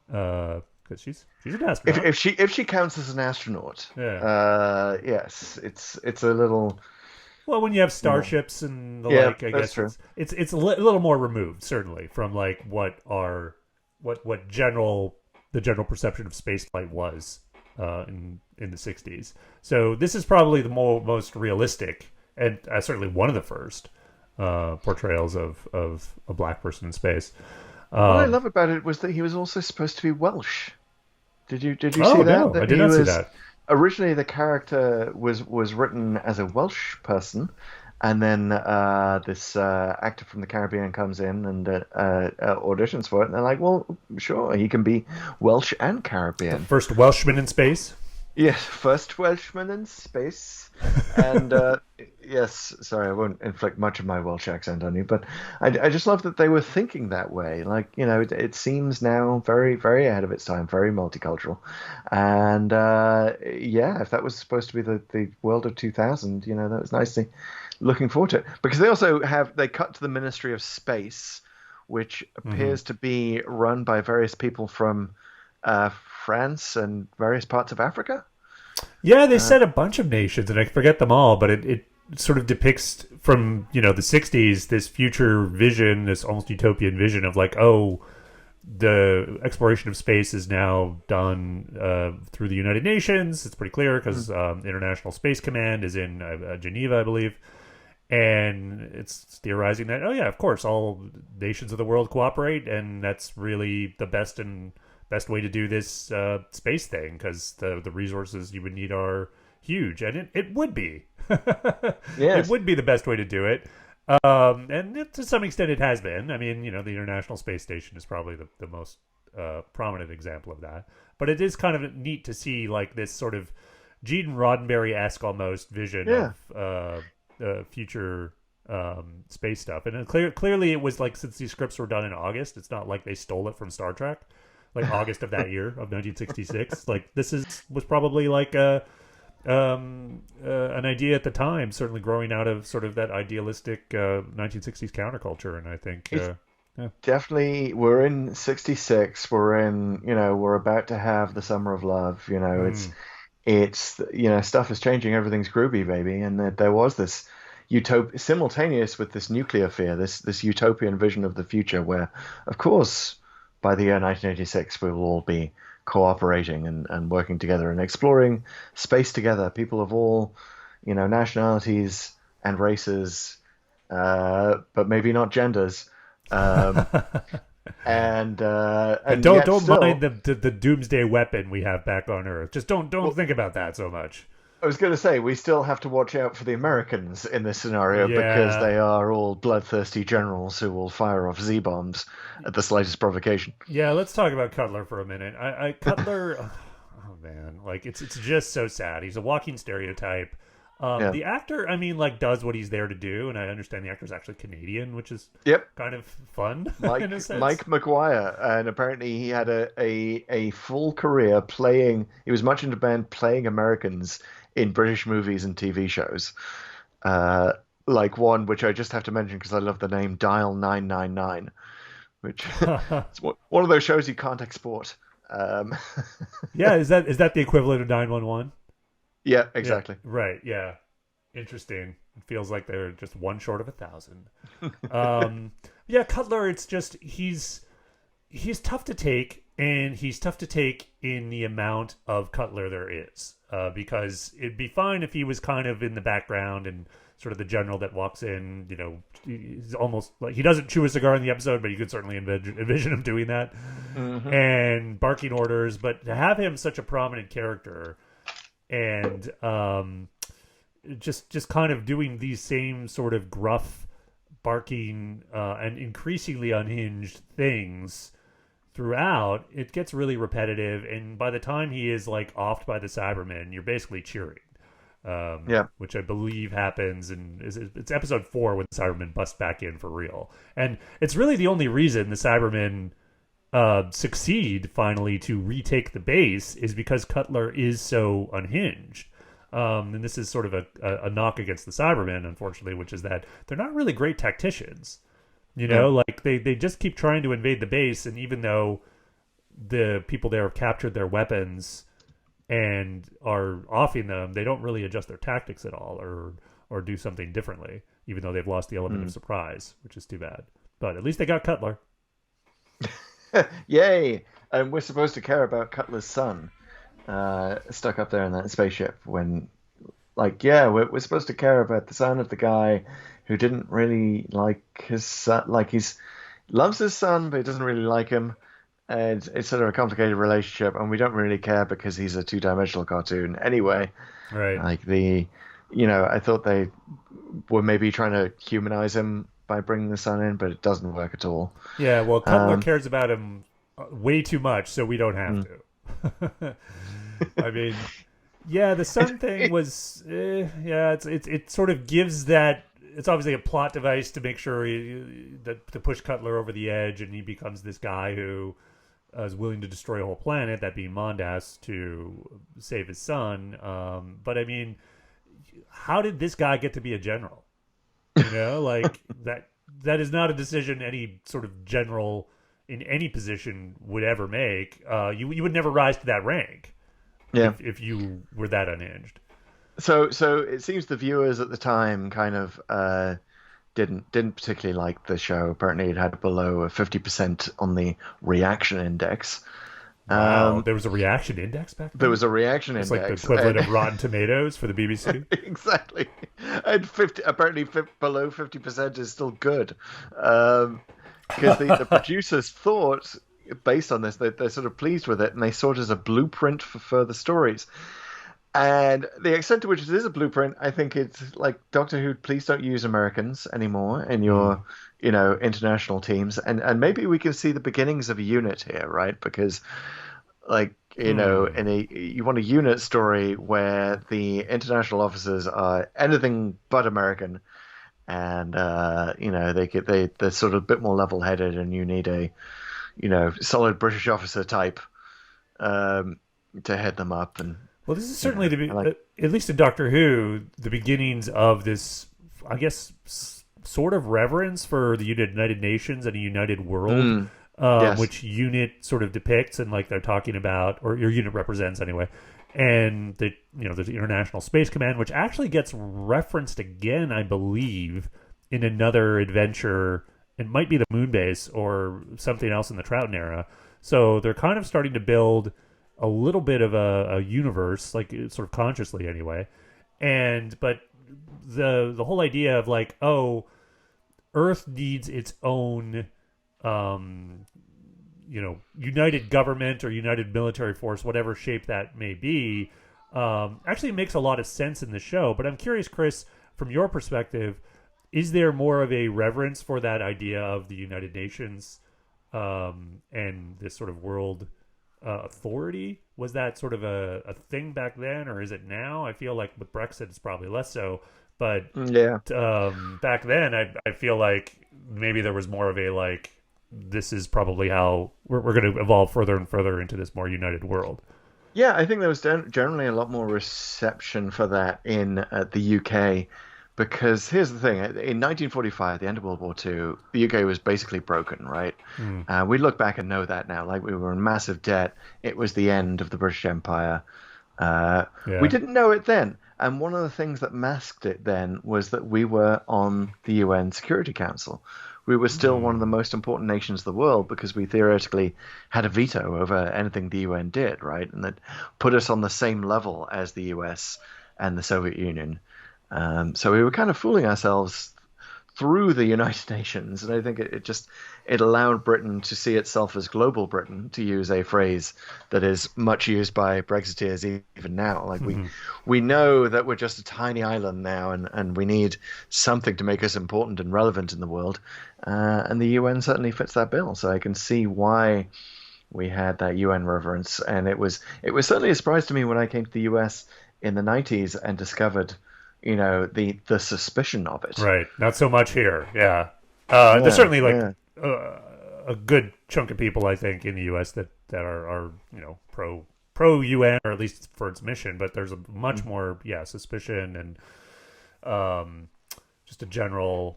Because she's an astronaut. If she counts as an astronaut, yes, it's a little. Well, when you have starships and the like, I guess it's a little more removed, certainly, from like what the general perception of spaceflight was in the 60s. So this is probably the most realistic and certainly one of the first portrayals of a black person in space. What I love about it was that he was also supposed to be Welsh. Did you see that? No, I did not see that. Originally, the character was written as a Welsh person, and then this actor from the Caribbean comes in and auditions for it, and they're like, well, sure, he can be Welsh and Caribbean. The first Welshman in space? Yes, first Welshman in space. And yes, sorry, I won't inflict much of my Welsh accent on you, but I just love that they were thinking that way. Like, it seems now very, very ahead of its time, very multicultural. And yeah, if that was supposed to be the world of 2000, that was nicely looking forward to it. Because they cut to the Ministry of Space, which appears to be run by various people from France and various parts of Africa. Yeah, they said a bunch of nations, and I forget them all, but it sort of depicts from, the 60s, this future vision, this almost utopian vision of like, oh, the exploration of space is now done through the United Nations. It's pretty clear because International Space Command is in Geneva, I believe. And it's theorizing that, oh yeah, of course, all nations of the world cooperate, and that's really the best way to do this space thing, because the resources you would need are huge, and it would be. Yes. It would be the best way to do it. To some extent it has been. I mean, the International Space Station is probably the most prominent example of that. But it is kind of neat to see like this sort of Gene Roddenberry-esque almost vision of future space stuff. And clearly it was like, since these scripts were done in August, it's not like they stole it from Star Trek. Like August of that year of 1966. Like this was probably like an idea at the time, certainly growing out of sort of that idealistic 1960s counterculture. And I think definitely we're in 66. We're about to have the Summer of Love. It's stuff is changing. Everything's groovy, baby. And there was this simultaneous with this nuclear fear, this utopian vision of the future where, of course, by the year 1986, we will all be cooperating and working together and exploring space together. People of all, nationalities and races, but maybe not genders. And don't mind the doomsday weapon we have back on Earth. Just don't think about that so much. I was going to say, we still have to watch out for the Americans in this scenario because they are all bloodthirsty generals who will fire off Z-bombs at the slightest provocation. Yeah, let's talk about Cutler for a minute. Cutler, oh man, like it's just so sad. He's a walking stereotype. The actor, I mean, like does what he's there to do, and I understand the actor's actually Canadian, which is kind of fun in a sense. Mike McGuire, and apparently he had a full career playing. He was much into band playing Americans in British movies and TV shows, like one which I just have to mention because I love the name, Dial 999, which is one of those shows you can't export. Yeah, is that the equivalent of 911? Yeah, exactly. Yeah, right. Yeah, interesting. It feels like they're just one short of 1,000. Yeah, Cutler. It's just he's tough to take, and he's tough to take in the amount of Cutler there is. Because it'd be fine if he was kind of in the background and sort of the general that walks in, he's almost like he doesn't chew a cigar in the episode, but you could certainly envision him doing that and barking orders. But to have him such a prominent character and just kind of doing these same sort of gruff barking and increasingly unhinged things throughout, it gets really repetitive, and by the time he is like offed by the Cybermen, you're basically cheering. Which I believe happens it's episode 4 when the Cybermen bust back in for real, and it's really the only reason the Cybermen succeed finally to retake the base is because Cutler is so unhinged. And this is sort of a knock against the Cybermen, unfortunately, which is that they're not really great tacticians. Like they just keep trying to invade the base, and even though the people there have captured their weapons and are offing them, they don't really adjust their tactics at all or do something differently, even though they've lost the element of surprise, which is too bad. But at least they got Cutler. Yay! And we're supposed to care about Cutler's son stuck up there in that spaceship when, we're supposed to care about the son of the guy who didn't really like his son. Like, he's loves his son, but he doesn't really like him. And it's sort of a complicated relationship, and we don't really care because he's a two-dimensional cartoon anyway. Right. I thought they were maybe trying to humanize him by bringing the son in, but it doesn't work at all. Yeah, well, Cutler cares about him way too much, so we don't have to. I mean, Yeah, the sun thing was, yeah, it sort of gives that. It's obviously a plot device to make sure to push Cutler over the edge, and he becomes this guy who is willing to destroy a whole planet, that being Mondas, to save his son. But I mean, how did this guy get to be a general? You know, like that is not a decision any sort of general in any position would ever make. You would never rise to that rank. Yeah. If you were that unhinged. So it seems the viewers at the time kind of didn't particularly like the show. Apparently, it had below a 50% on the reaction index. Wow, there was a reaction index back then? There was a reaction it's index. It's like the equivalent of Rotten Tomatoes for the BBC. Exactly. And apparently below 50% is still good. Because the producers thought, based on this, they're sort of pleased with it, and they saw it as a blueprint for further stories. And the extent to which it is a blueprint, I think it's like, Doctor Who, please don't use Americans anymore in your, international teams. And maybe we can see the beginnings of a unit here, right? Because, like, you want a unit story where the international officers are anything but American. And, they're sort of a bit more level-headed, and you need a, solid British officer type to head them up. And well, this is certainly at least in Doctor Who, the beginnings of this, I guess, sort of reverence for the United Nations and a united world, yes. which unit sort of depicts, and like they're talking about, or your unit represents anyway. And there's the International Space Command, which actually gets referenced again, I believe, in another adventure. It might be the Moonbase or something else in the Troughton era. So they're kind of starting to build a little bit of a universe, like sort of consciously anyway. But the whole idea of like, oh, Earth needs its own united government or united military force, whatever shape that may be, actually makes a lot of sense in the show. But I'm curious, Chris, from your perspective, is there more of a reverence for that idea of the United Nations and this sort of world authority? Was that sort of a thing back then, or is it now? I feel like with Brexit it's probably less so, but yeah, back then I feel like maybe there was more of a like, this is probably how we're going to evolve further and further into this more united world. Yeah, I think there was generally a lot more reception for that in the UK. Because here's the thing, in 1945, the end of World War II, the UK was basically broken, right? We look back and know that now. Like, we were in massive debt. It was the end of the British Empire. We didn't know it then. And one of the things that masked it then was that we were on the UN Security Council. We were still one of the most important nations of the world because we theoretically had a veto over anything the UN did, right? And that put us on the same level as the US and the Soviet Union. So we were kind of fooling ourselves through the United Nations, and I think it allowed Britain to see itself as global Britain, to use a phrase that is much used by Brexiteers even now. Like, we know that we're just a tiny island now, and we need something to make us important and relevant in the world, and the UN certainly fits that bill. So I can see why we had that UN reverence, and it was certainly a surprise to me when I came to the US in the 90s and discovered the suspicion of it. Right. Not so much here. Yeah. There's certainly a good chunk of people, I think, in the U.S. that are pro UN, or at least for its mission. But there's a much more suspicion and just a general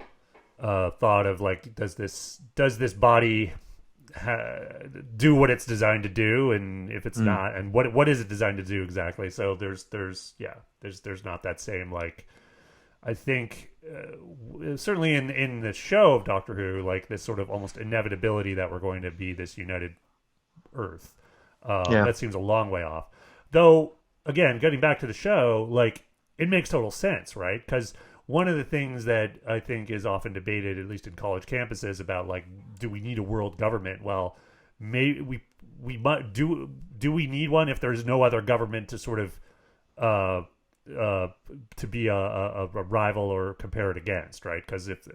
thought of like, does this body do what it's designed to do, and if it's not, and what is it designed to do exactly? So there's not that same, like, I think certainly in the show of Doctor Who, like this sort of almost inevitability that we're going to be this united Earth. That seems a long way off, though. Again, getting back to the show, like, it makes total sense, right? Because one of the things that I think is often debated, at least in college campuses, about like, do we need a world government? Well, maybe we might do we need one if there's no other government to sort of to be a rival or compare it against, right? Because if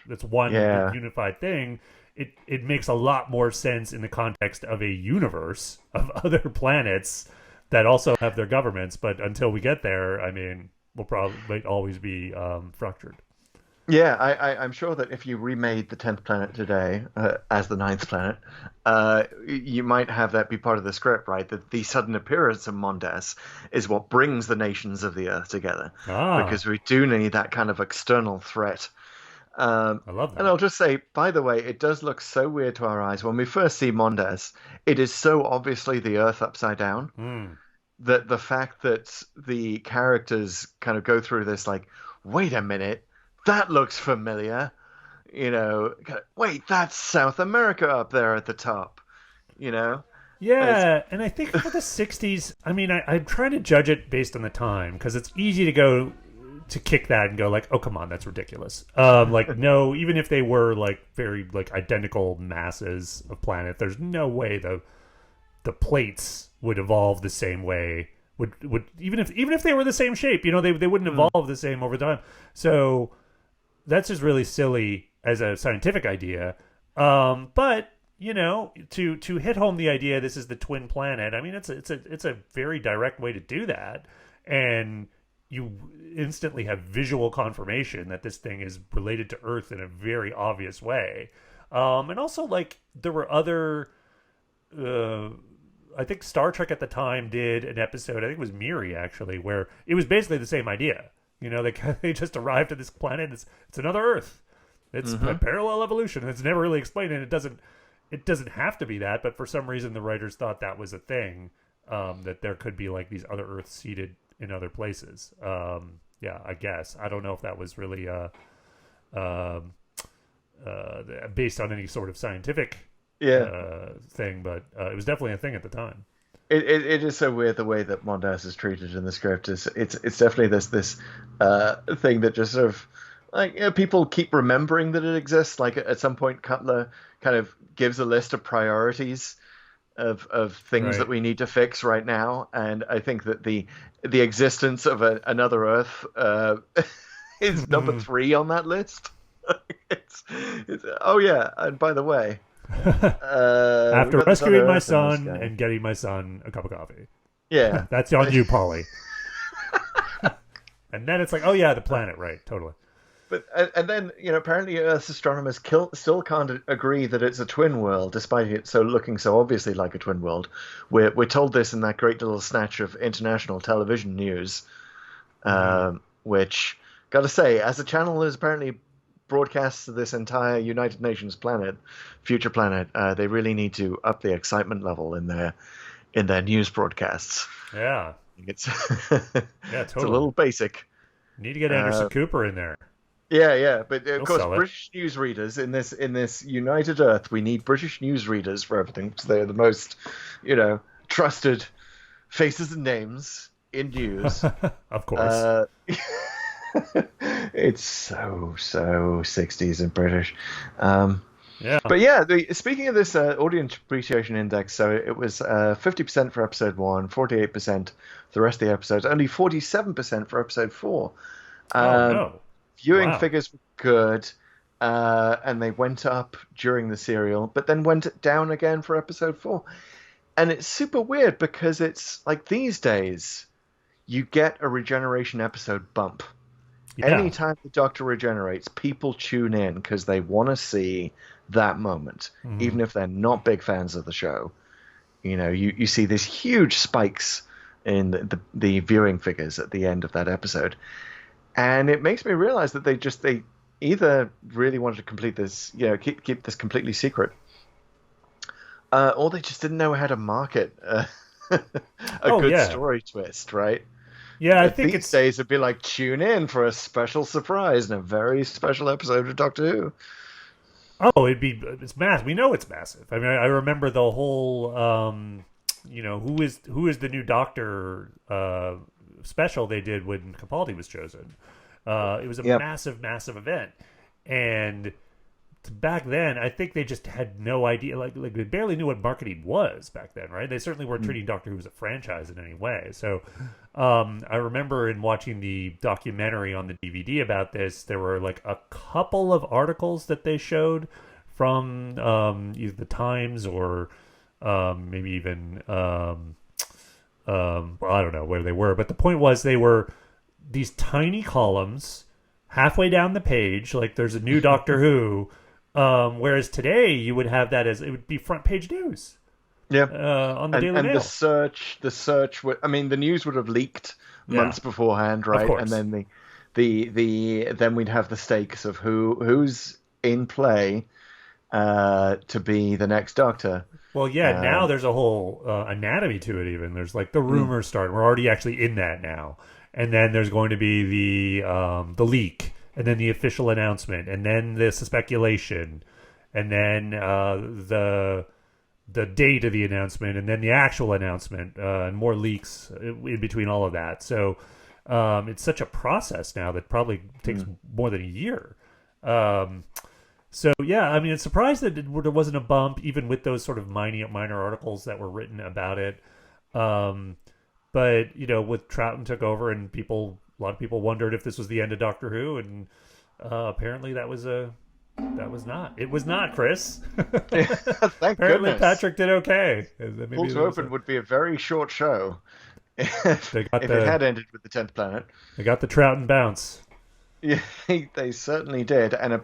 it's one unified thing, it makes a lot more sense in the context of a universe of other planets that also have their governments. But until we get there, I mean, we'll probably always be fractured. Yeah, I'm sure that if you remade the 10th planet today as the ninth planet, you might have that be part of the script, right? That the sudden appearance of Mondes is what brings the nations of the Earth together. Because we do need that kind of external threat. I love that. And I'll just say, by the way, it does look so weird to our eyes. When we first see Mondes, it is so obviously the Earth upside down that the fact that the characters kind of go through this like, wait a minute, that looks familiar. You know, wait, that's South America up there at the top. You know? Yeah, and I think for the 60s, I mean, I'm trying to judge it based on the time, because it's easy to kick that and go like, oh, come on, that's ridiculous. Like, no, even if they were like very like identical masses of planet, there's no way the plates would evolve the same way. Would even if they were the same shape, you know, they wouldn't evolve the same over time. So that's just really silly as a scientific idea. But you know, to hit home the idea this is the twin planet, I mean, it's a very direct way to do that, and you instantly have visual confirmation that this thing is related to Earth in a very obvious way. And also, like, there were other I think Star Trek at the time did an episode, I think it was Miri actually, where it was basically the same idea. You know, they just arrived at this planet. It's another Earth. It's a parallel evolution. It's never really explained, and it doesn't have to be that. But for some reason, the writers thought that was a thing, that there could be like these other Earths seated in other places. Yeah, I guess I don't know if that was really based on any sort of scientific thing, but it was definitely a thing at the time. It is so weird the way that Mondes is treated in the script. It's definitely this thing that just sort of like, you know, people keep remembering that it exists. Like at some point, Cutler kind of gives a list of priorities of things that we need to fix right now, and I think that the existence of another Earth is number 3 on that list. it's oh yeah, and by the way. After rescuing my son and getting my son a cup of coffee. Yeah. That's on you, Polly. And then it's like, oh yeah, the planet, right, totally. But and then, you know, apparently Earth's astronomers still can't agree that it's a twin world, despite it looking so obviously like a twin world. We're told this in that great little snatch of international television news, which, gotta say, as a channel is apparently broadcasts of this entire United Nations future planet, they really need to up the excitement level in their news broadcasts. Yeah, it's totally. It's a little basic. Need to get Anderson Cooper in there. Yeah, but of course, British newsreaders in this United Earth, we need British newsreaders for everything, because they're the most, you know, trusted faces and names in news. Of course. It's so 60s and British. Yeah. But yeah, speaking of this audience appreciation index, so it was 50% for episode 1, 48% for the rest of the episodes, only 47% for episode 4. No. Viewing figures were good, and they went up during the serial, but then went down again for episode 4. And it's super weird because it's like these days, you get a regeneration episode bump. Yeah. Anytime the Doctor regenerates, people tune in because they want to see that moment, even if they're not big fans of the show. You know, you see these huge spikes in the viewing figures at the end of that episode. And it makes me realize that they either really wanted to complete this, you know, keep this completely secret, or they just didn't know how to market a good story twist, right? Yeah, I think these days it'd be like, tune in for a special surprise and a very special episode of Doctor Who. Oh, it's massive. We know it's massive. I mean, I remember the whole, you know, who is the new Doctor special they did when Capaldi was chosen. It was a massive event, and back then, I think they just had no idea. Like they barely knew what marketing was back then, right? They certainly weren't treating Doctor Who as a franchise in any way. So, I remember in watching the documentary on the DVD about this, there were like a couple of articles that they showed from either the Times or maybe even Well, I don't know where they were, but the point was they were these tiny columns halfway down the page, like there's a new Doctor Who. Whereas today you would have that as it would be front page news. Yeah, on the Daily Mail. The search. I mean, the news would have leaked months beforehand, right? And then then we'd have the stakes of who's in play to be the next Doctor. Well, yeah. Now there's a whole anatomy to it. Even there's like the rumors starting. We're already actually in that now, and then there's going to be the leak, and then the official announcement, and then the speculation, and then the date of the announcement, and then the actual announcement, and more leaks in between all of that. So it's such a process now that probably takes more than a year. So yeah, I mean, it's surprised that there wasn't a bump, even with those sort of minor articles that were written about it. But with Troughton took over, and a lot of people wondered if this was the end of Doctor Who, and apparently that was not. It was not, Chris. Thank Apparently goodness. Patrick did okay. Full to Open would be a very short show if it had ended with the 10th planet. They got the Troughton bounce. Yeah, they certainly did. And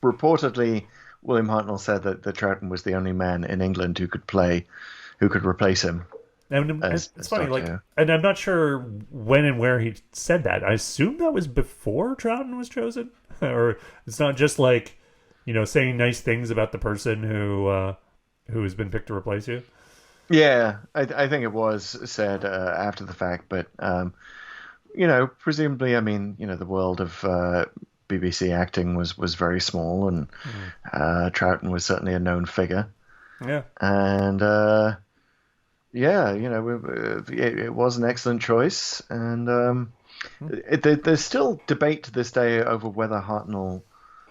reportedly, William Hartnell said that Troughton was the only man in England who could replace him. And it's funny, and I'm not sure when and where he said that. I assume that was before Troughton was chosen, or it's not just like, saying nice things about the person who has been picked to replace you. Yeah, I think it was said after the fact, but presumably, I mean, the world of BBC acting was very small, and Troughton was certainly a known figure. Yeah, and. It was an excellent choice, and there's still debate to this day over whether Hartnell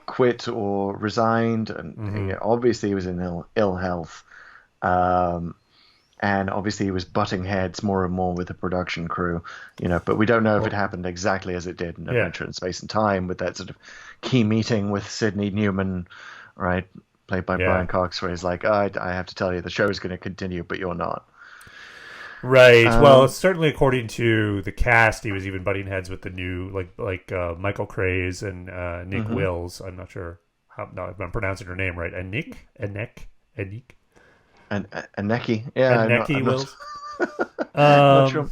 quit or resigned, and obviously he was in ill health, and obviously he was butting heads more and more with the production crew, but we don't know if it happened exactly as it did in Adventure in Space and Time, with that sort of key meeting with Sidney Newman, right, played by Brian Cox, where he's like, I have to tell you, the show is going to continue, but you're not. Right. Well, certainly according to the cast, he was even butting heads with the new, like Michael Craze and Nick Wills. I'm not sure if I'm pronouncing her name right. Anik. And Aneki. Yeah. Aneki Wills. Not sure.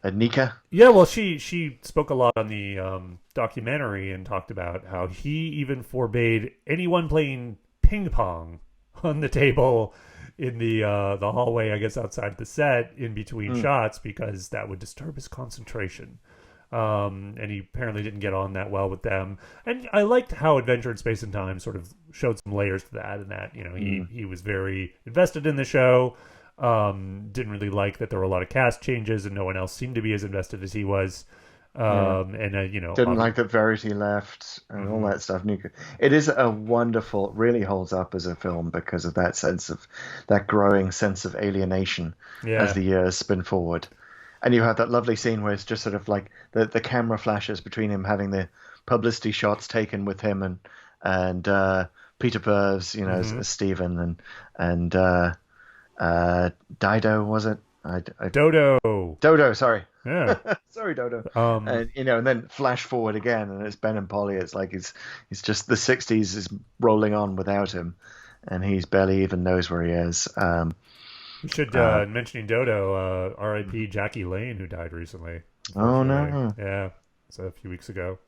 Anika. Yeah. Well, she spoke a lot on the documentary and talked about how he even forbade anyone playing ping pong on the table in the hallway, I guess, outside the set in between shots, because that would disturb his concentration. And he apparently didn't get on that well with them. And I liked how Adventure in Space and Time sort of showed some layers to that, and that, he was very invested in the show. Didn't really like that there were a lot of cast changes and no one else seemed to be as invested as he was. Didn't like that Verity left and all that stuff. It is really holds up as a film because of that growing sense of alienation as the years spin forward. And you have that lovely scene where it's just sort of like the camera flashes between him having the publicity shots taken with him and Peter Burves, as Stephen, and Dido, was it? Dodo, sorry. Yeah. Sorry, Dodo. And then flash forward again, and it's Ben and Polly. It's like it's just the 60s is rolling on without him, and he's barely even knows where he is. We should, mentioning Dodo, R.I.P. Jackie Lane, who died recently. Oh, no. Yeah, so a few weeks ago.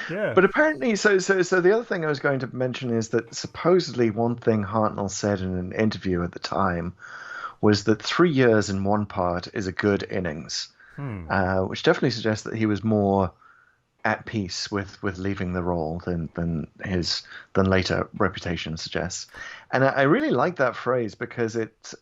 Yeah. But apparently, so the other thing I was going to mention is that supposedly one thing Hartnell said in an interview at the time was that 3 years in one part is a good innings, which definitely suggests that he was more at peace with leaving the role than later reputation suggests. And I really like that phrase because it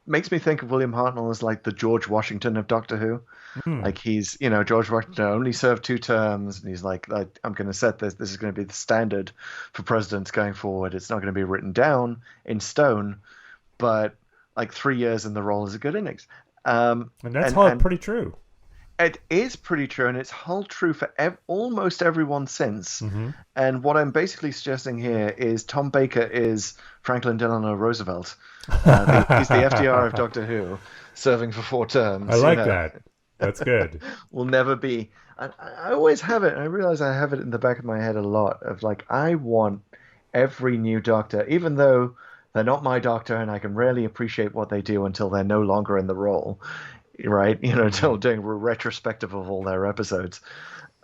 makes me think of William Hartnell as like the George Washington of Doctor Who. Like he's, George Washington only served 2 terms, and he's like, I'm going to set this. This is going to be the standard for presidents going forward. It's not going to be written down in stone, but like 3 years in the role is a good innings. And that's pretty true. It is pretty true, and it's held true for almost everyone since. Mm-hmm. And what I'm basically suggesting here is Tom Baker is Franklin Delano Roosevelt. He's the FDR of Doctor Who, serving for 4 terms. I like that. That's good. Will never be. I always have it. I realize I have it in the back of my head a lot of like, I want every new Doctor, even though they're not my Doctor and I can rarely appreciate what they do until they're no longer in the role, right? Until doing a retrospective of all their episodes.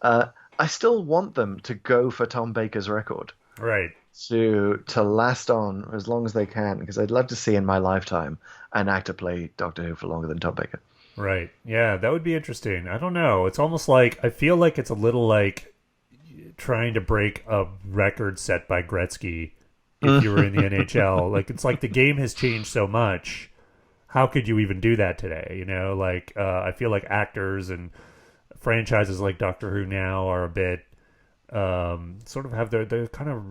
I still want them to go for Tom Baker's record. Right. To last on as long as they can, because I'd love to see in my lifetime an actor play Doctor Who for longer than Tom Baker. Right. Yeah, that would be interesting. I don't know. It's almost like, I feel like it's a little like trying to break a record set by Gretzky if you were in the NHL. Like, it's like the game has changed so much. How could you even do that today? Like, I feel like actors and franchises like Doctor Who now are a bit, sort of have their kind of,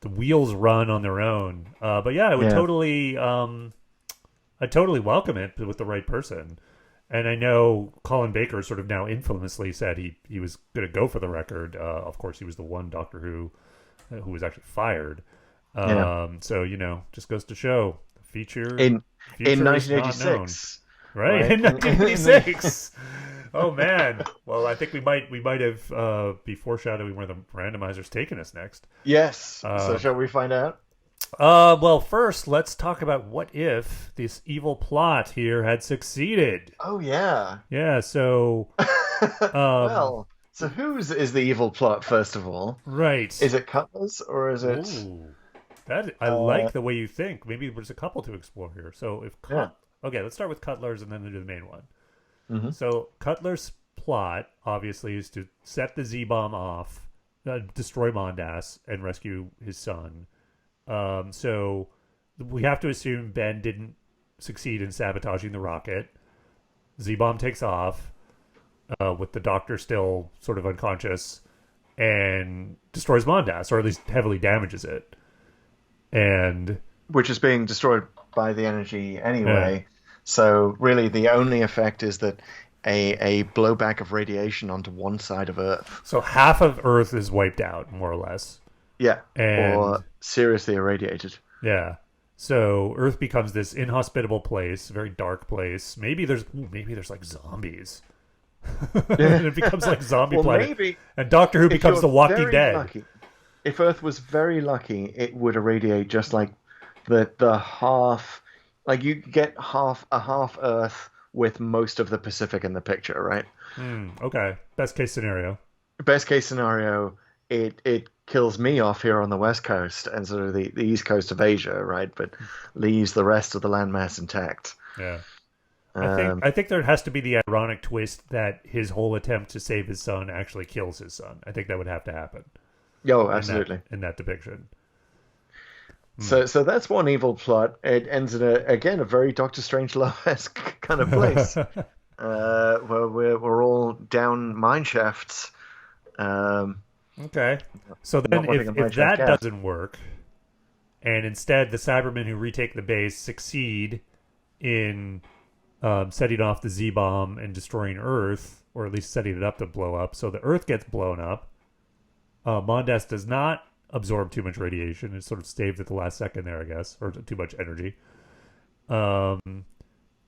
the wheels run on their own. But yeah, I would totally welcome it with the right person. And I know Colin Baker sort of now infamously said he was going to go for the record. Of course, he was the one Doctor Who was actually fired. So, just goes to show. Future in is not 1986. known. Right? In 1986. Oh, man. Well, I think we might have be foreshadowing where the randomizer's taking us next. Yes. So shall we find out? Well, first, let's talk about what if this evil plot here had succeeded. Oh, yeah. Yeah, so... well, so whose is the evil plot, first of all? Right. Is it Cutler's, or is it... Ooh, I like the way you think. Maybe there's a couple to explore here. So if... Okay, let's start with Cutler's and then do the main one. Mm-hmm. So Cutler's plot, obviously, is to set the Z-bomb off, destroy Mondas, and rescue his son. So we have to assume Ben didn't succeed in sabotaging the rocket. Z-bomb takes off with the Doctor still sort of unconscious and destroys Mondas, or at least heavily damages it. And which is being destroyed by the energy anyway. So really the only effect is that a blowback of radiation onto one side of Earth. So half of Earth is wiped out, more or less. Yeah, and, or seriously irradiated. Yeah. So Earth becomes this inhospitable place, very dark place. Maybe there's like zombies. And it becomes like zombie planet. Maybe and Doctor Who becomes The Walking Dead. Lucky, if Earth was very lucky, it would irradiate just like the half. Like you get a half Earth with most of the Pacific in the picture, right? Okay. Best case scenario. Best case scenario, it kills me off here on the west coast and sort of the east coast of Asia, right? But leaves the rest of the landmass intact. Yeah. I think there has to be the ironic twist that his whole attempt to save his son actually kills his son. I think that would have to happen. Oh, absolutely. In that depiction. So that's one evil plot. It ends in a very Doctor Strangelove-esque kind of place, where we're all down mine shafts. Okay, so then if that doesn't work, and instead the Cybermen who retake the base succeed in setting off the Z-bomb and destroying Earth, or at least setting it up to blow up, so the Earth gets blown up. Mondas does not absorb too much radiation. It's sort of saved at the last second there, I guess, or too much energy. And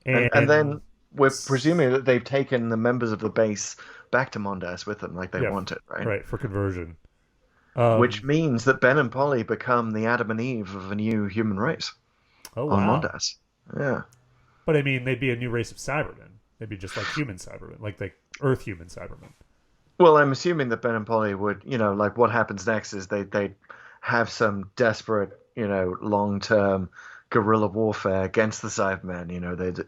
then we're presuming that they've taken the members of the base back to Mondas with them, like they wanted, right? Right, for conversion. Which means that Ben and Polly become the Adam and Eve of a new human race on Mondas. Yeah. But I mean, they'd be a new race of Cybermen. They'd be just like human Cybermen, like Earth human Cybermen. Well, I'm assuming that Ben and Polly would, like what happens next is they'd have some desperate, long-term guerrilla warfare against the Cybermen. They'd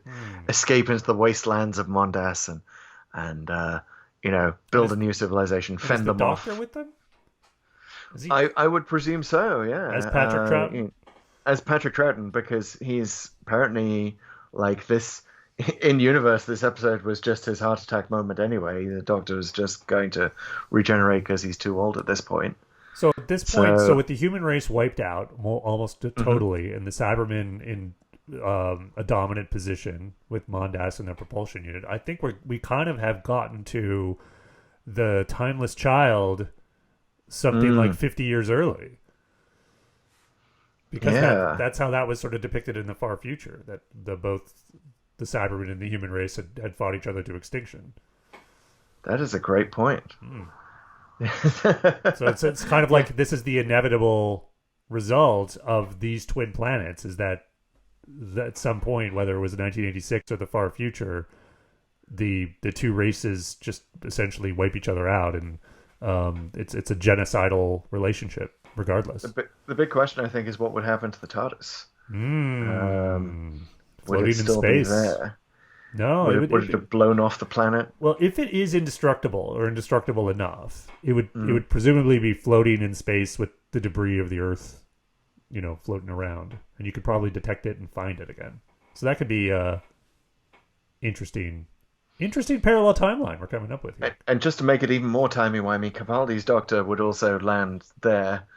escape into the wastelands of Mondas and build a new civilization, fend them off. Is the Doctor with them? I would presume so, yeah. As Patrick Troughton? As Patrick Troughton, because he's apparently like this... In universe, this episode was just his heart attack moment anyway. The Doctor is just going to regenerate because he's too old at this point. So at this point, so with the human race wiped out almost totally, and the Cybermen in a dominant position with Mondas and their propulsion unit. I think we kind of have gotten to the Timeless Child something like 50 years early. Because that's how that was sort of depicted in the far future, that both the Cybermen and the human race had fought each other to extinction. That is a great point. So it's kind of like this is the inevitable result of these twin planets, is that at some point, whether it was 1986 or the far future, the two races just essentially wipe each other out, and it's a genocidal relationship regardless. The big question, I think, is what would happen to the TARDIS? Would it Floating still in space. be there? No, would it have blown off the planet? Well, if it is indestructible or indestructible enough, it would presumably be floating in space with the debris of the Earth, floating around, and you could probably detect it and find it again. So that could be interesting parallel timeline we're coming up with here. And just to make it even more timey-wimey, Capaldi's Doctor would also land there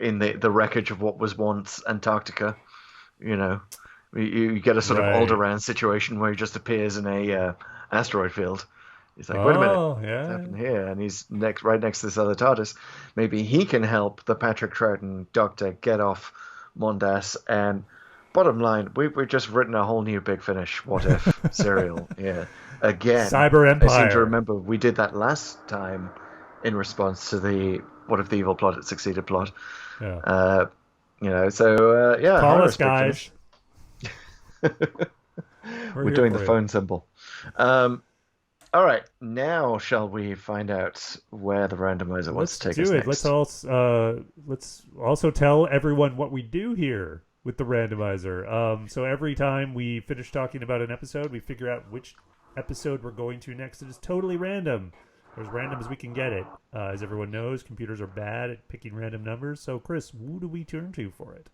in the wreckage of what was once Antarctica. You get a sort of Alderaan situation where he just appears in a asteroid field. He's like, wait a minute, what's happened here? And he's right next to this other TARDIS. Maybe he can help the Patrick Troughton Doctor get off Mondas. And bottom line, we've just written a whole new Big Finish What If serial. Yeah, again. Cyber Empire. I seem to remember we did that last time in response to the What If the Evil Plot Had Succeeded plot. Yeah. Call us, guys. We're doing the phone symbol. All right, now shall we find out where the randomizer wants to take us next? Let's also tell everyone what we do here with the randomizer. So every time we finish talking about an episode, we figure out which episode we're going to next. It is totally random. They're as random as we can get it. As everyone knows, computers are bad at picking random numbers. So, Chris, who do we turn to for it?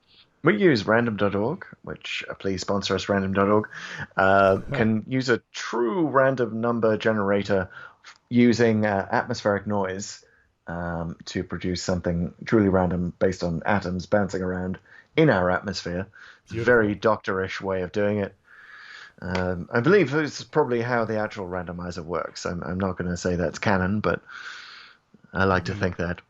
We use random.org, which please sponsor us, random.org. Can use a true random number generator using atmospheric noise to produce something truly random based on atoms bouncing around in our atmosphere. It's a very doctorish way of doing it. I believe it's probably how the actual randomizer works. I'm not going to say that's canon, but I like to think that.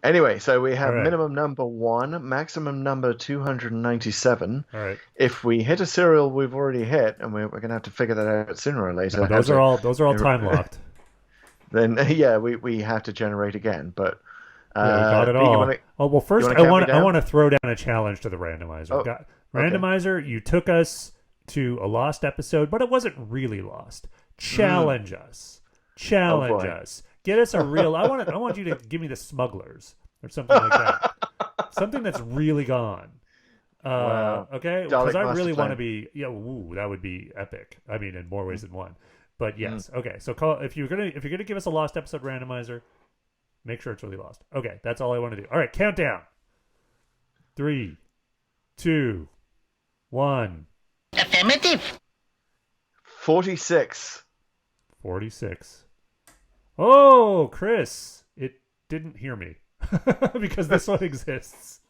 Anyway, so we have minimum number 1, maximum number 297. All right. If we hit a serial we've already hit, and we're going to have to figure that out sooner or later. No, those are all time locked. Then we have to generate again. But we got it all. First I want to throw down a challenge to the randomizer. Randomizer, you took us to a lost episode, but it wasn't really lost. Challenge us. Challenge us. Get us a real. I want you to give me the Smugglers or something like that. Something that's really gone. Wow. Okay, because I really want to be. Yeah, that would be epic. I mean, in more ways than one. But yes, okay. So if you're gonna give us a lost episode randomizer, make sure it's really lost. Okay, that's all I want to do. All right, countdown. 3, 2, 1. Affirmative. 46. 46. Oh, Chris, it didn't hear me because this one exists.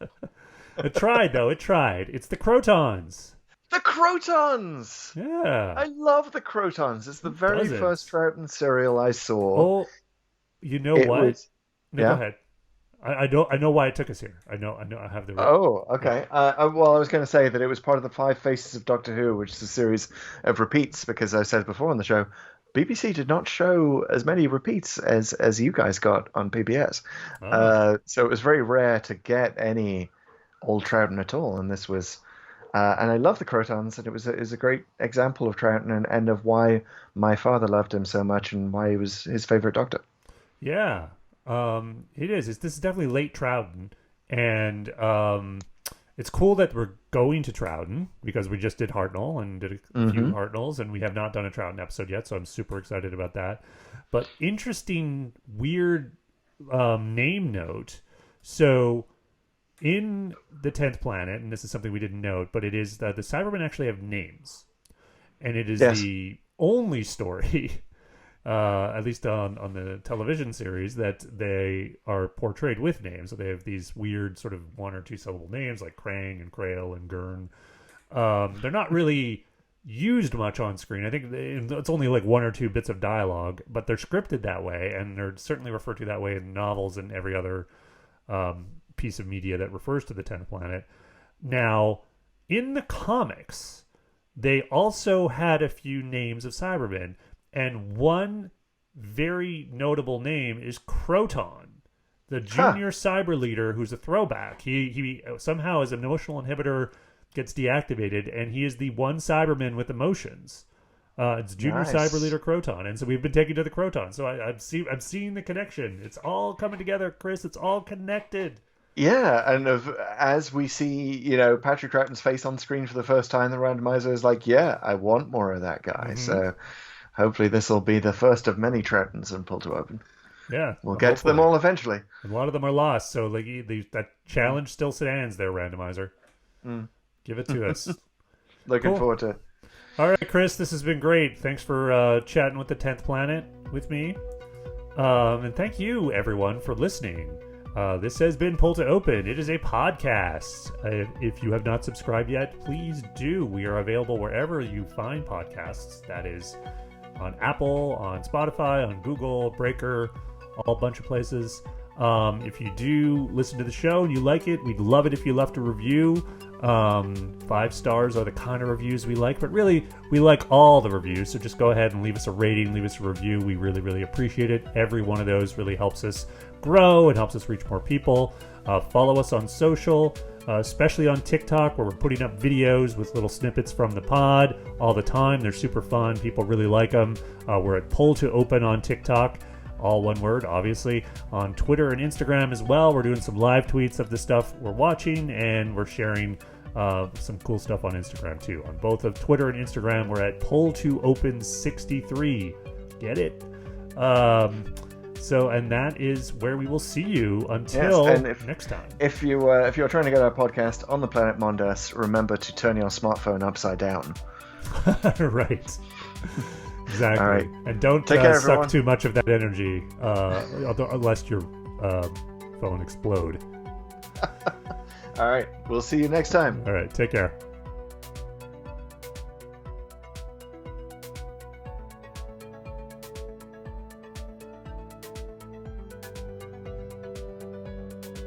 It tried, though. It tried. It's the Crotons. The Crotons! Yeah. I love the Crotons. It's the very first Troughton serial I saw. Oh, you know what? Go ahead. I know why it took us here. I know. I have the. Oh, okay. I was going to say that it was part of the 5 Faces of Doctor Who, which is a series of repeats. Because I said before on the show, BBC did not show as many repeats as you guys got on PBS. So it was very rare to get any old Troughton at all, and this was. And I love the Crotons, and it was a great example of Troughton and of why my father loved him so much and why he was his favorite Doctor. Yeah. It is. This is definitely late Troughton, and it's cool that we're going to Troughton because we just did Hartnell and did a few Hartnells, and we have not done a Troughton episode yet, so I'm super excited about that. But interesting, weird name note. So in the 10th planet, and this is something we didn't note, but it is that the Cybermen actually have names, and it is the only story. At least on the television series, that they are portrayed with names. So they have these weird sort of 1 or 2 syllable names like Krang and Krail and Gurn. They're not really used much on screen. I think it's only like 1 or 2 bits of dialogue, but they're scripted that way, and they're certainly referred to that way in novels and every other piece of media that refers to the 10th planet. Now, in the comics, they also had a few names of Cybermen, and one very notable name is Croton, the junior cyber leader who's a throwback. He somehow his emotional inhibitor gets deactivated, and he is the one Cyberman with emotions. It's junior cyber leader Croton, and so we've been taken to the Croton. So I'm seeing the connection. It's all coming together, Chris. It's all connected. Yeah, and as we see, Patrick Troughton's face on screen for the first time, the randomizer is like, yeah, I want more of that guy. So hopefully this will be the first of many Troughtons in Pull to Open. Yeah. We'll get to them all eventually. And a lot of them are lost, so like that challenge still stands there, randomizer. Give it to us. Looking forward to it. All right, Chris, this has been great. Thanks for chatting with the 10th Planet with me. And thank you, everyone, for listening. This has been Pull to Open. It is a podcast. If you have not subscribed yet, please do. We are available wherever you find podcasts. That is on Apple, on Spotify, on Google, Breaker, a bunch of places. If you do listen to the show and you like it, we'd love it if you left a review. 5 stars are the kind of reviews we like, but really we like all the reviews, so just go ahead and leave us a rating, leave us a review. We really, really appreciate it. Every one of those really helps us grow and helps us reach more people. Follow us on social, especially on TikTok, where we're putting up videos with little snippets from the pod all the time. They're super fun. People really like them. We're at Pull to Open on TikTok. All one word, obviously. On Twitter and Instagram as well. We're doing some live tweets of the stuff we're watching, and we're sharing some cool stuff on Instagram too. On both of Twitter and Instagram, we're at Pull2Open63. Get it? And that is where we will see you until next time. If you're trying to get our podcast on the planet Mondas, remember to turn your smartphone upside down. Right. Exactly. All right. And don't suck too much of that energy, unless your phone explode. All right. We'll see you next time. All right. Take care.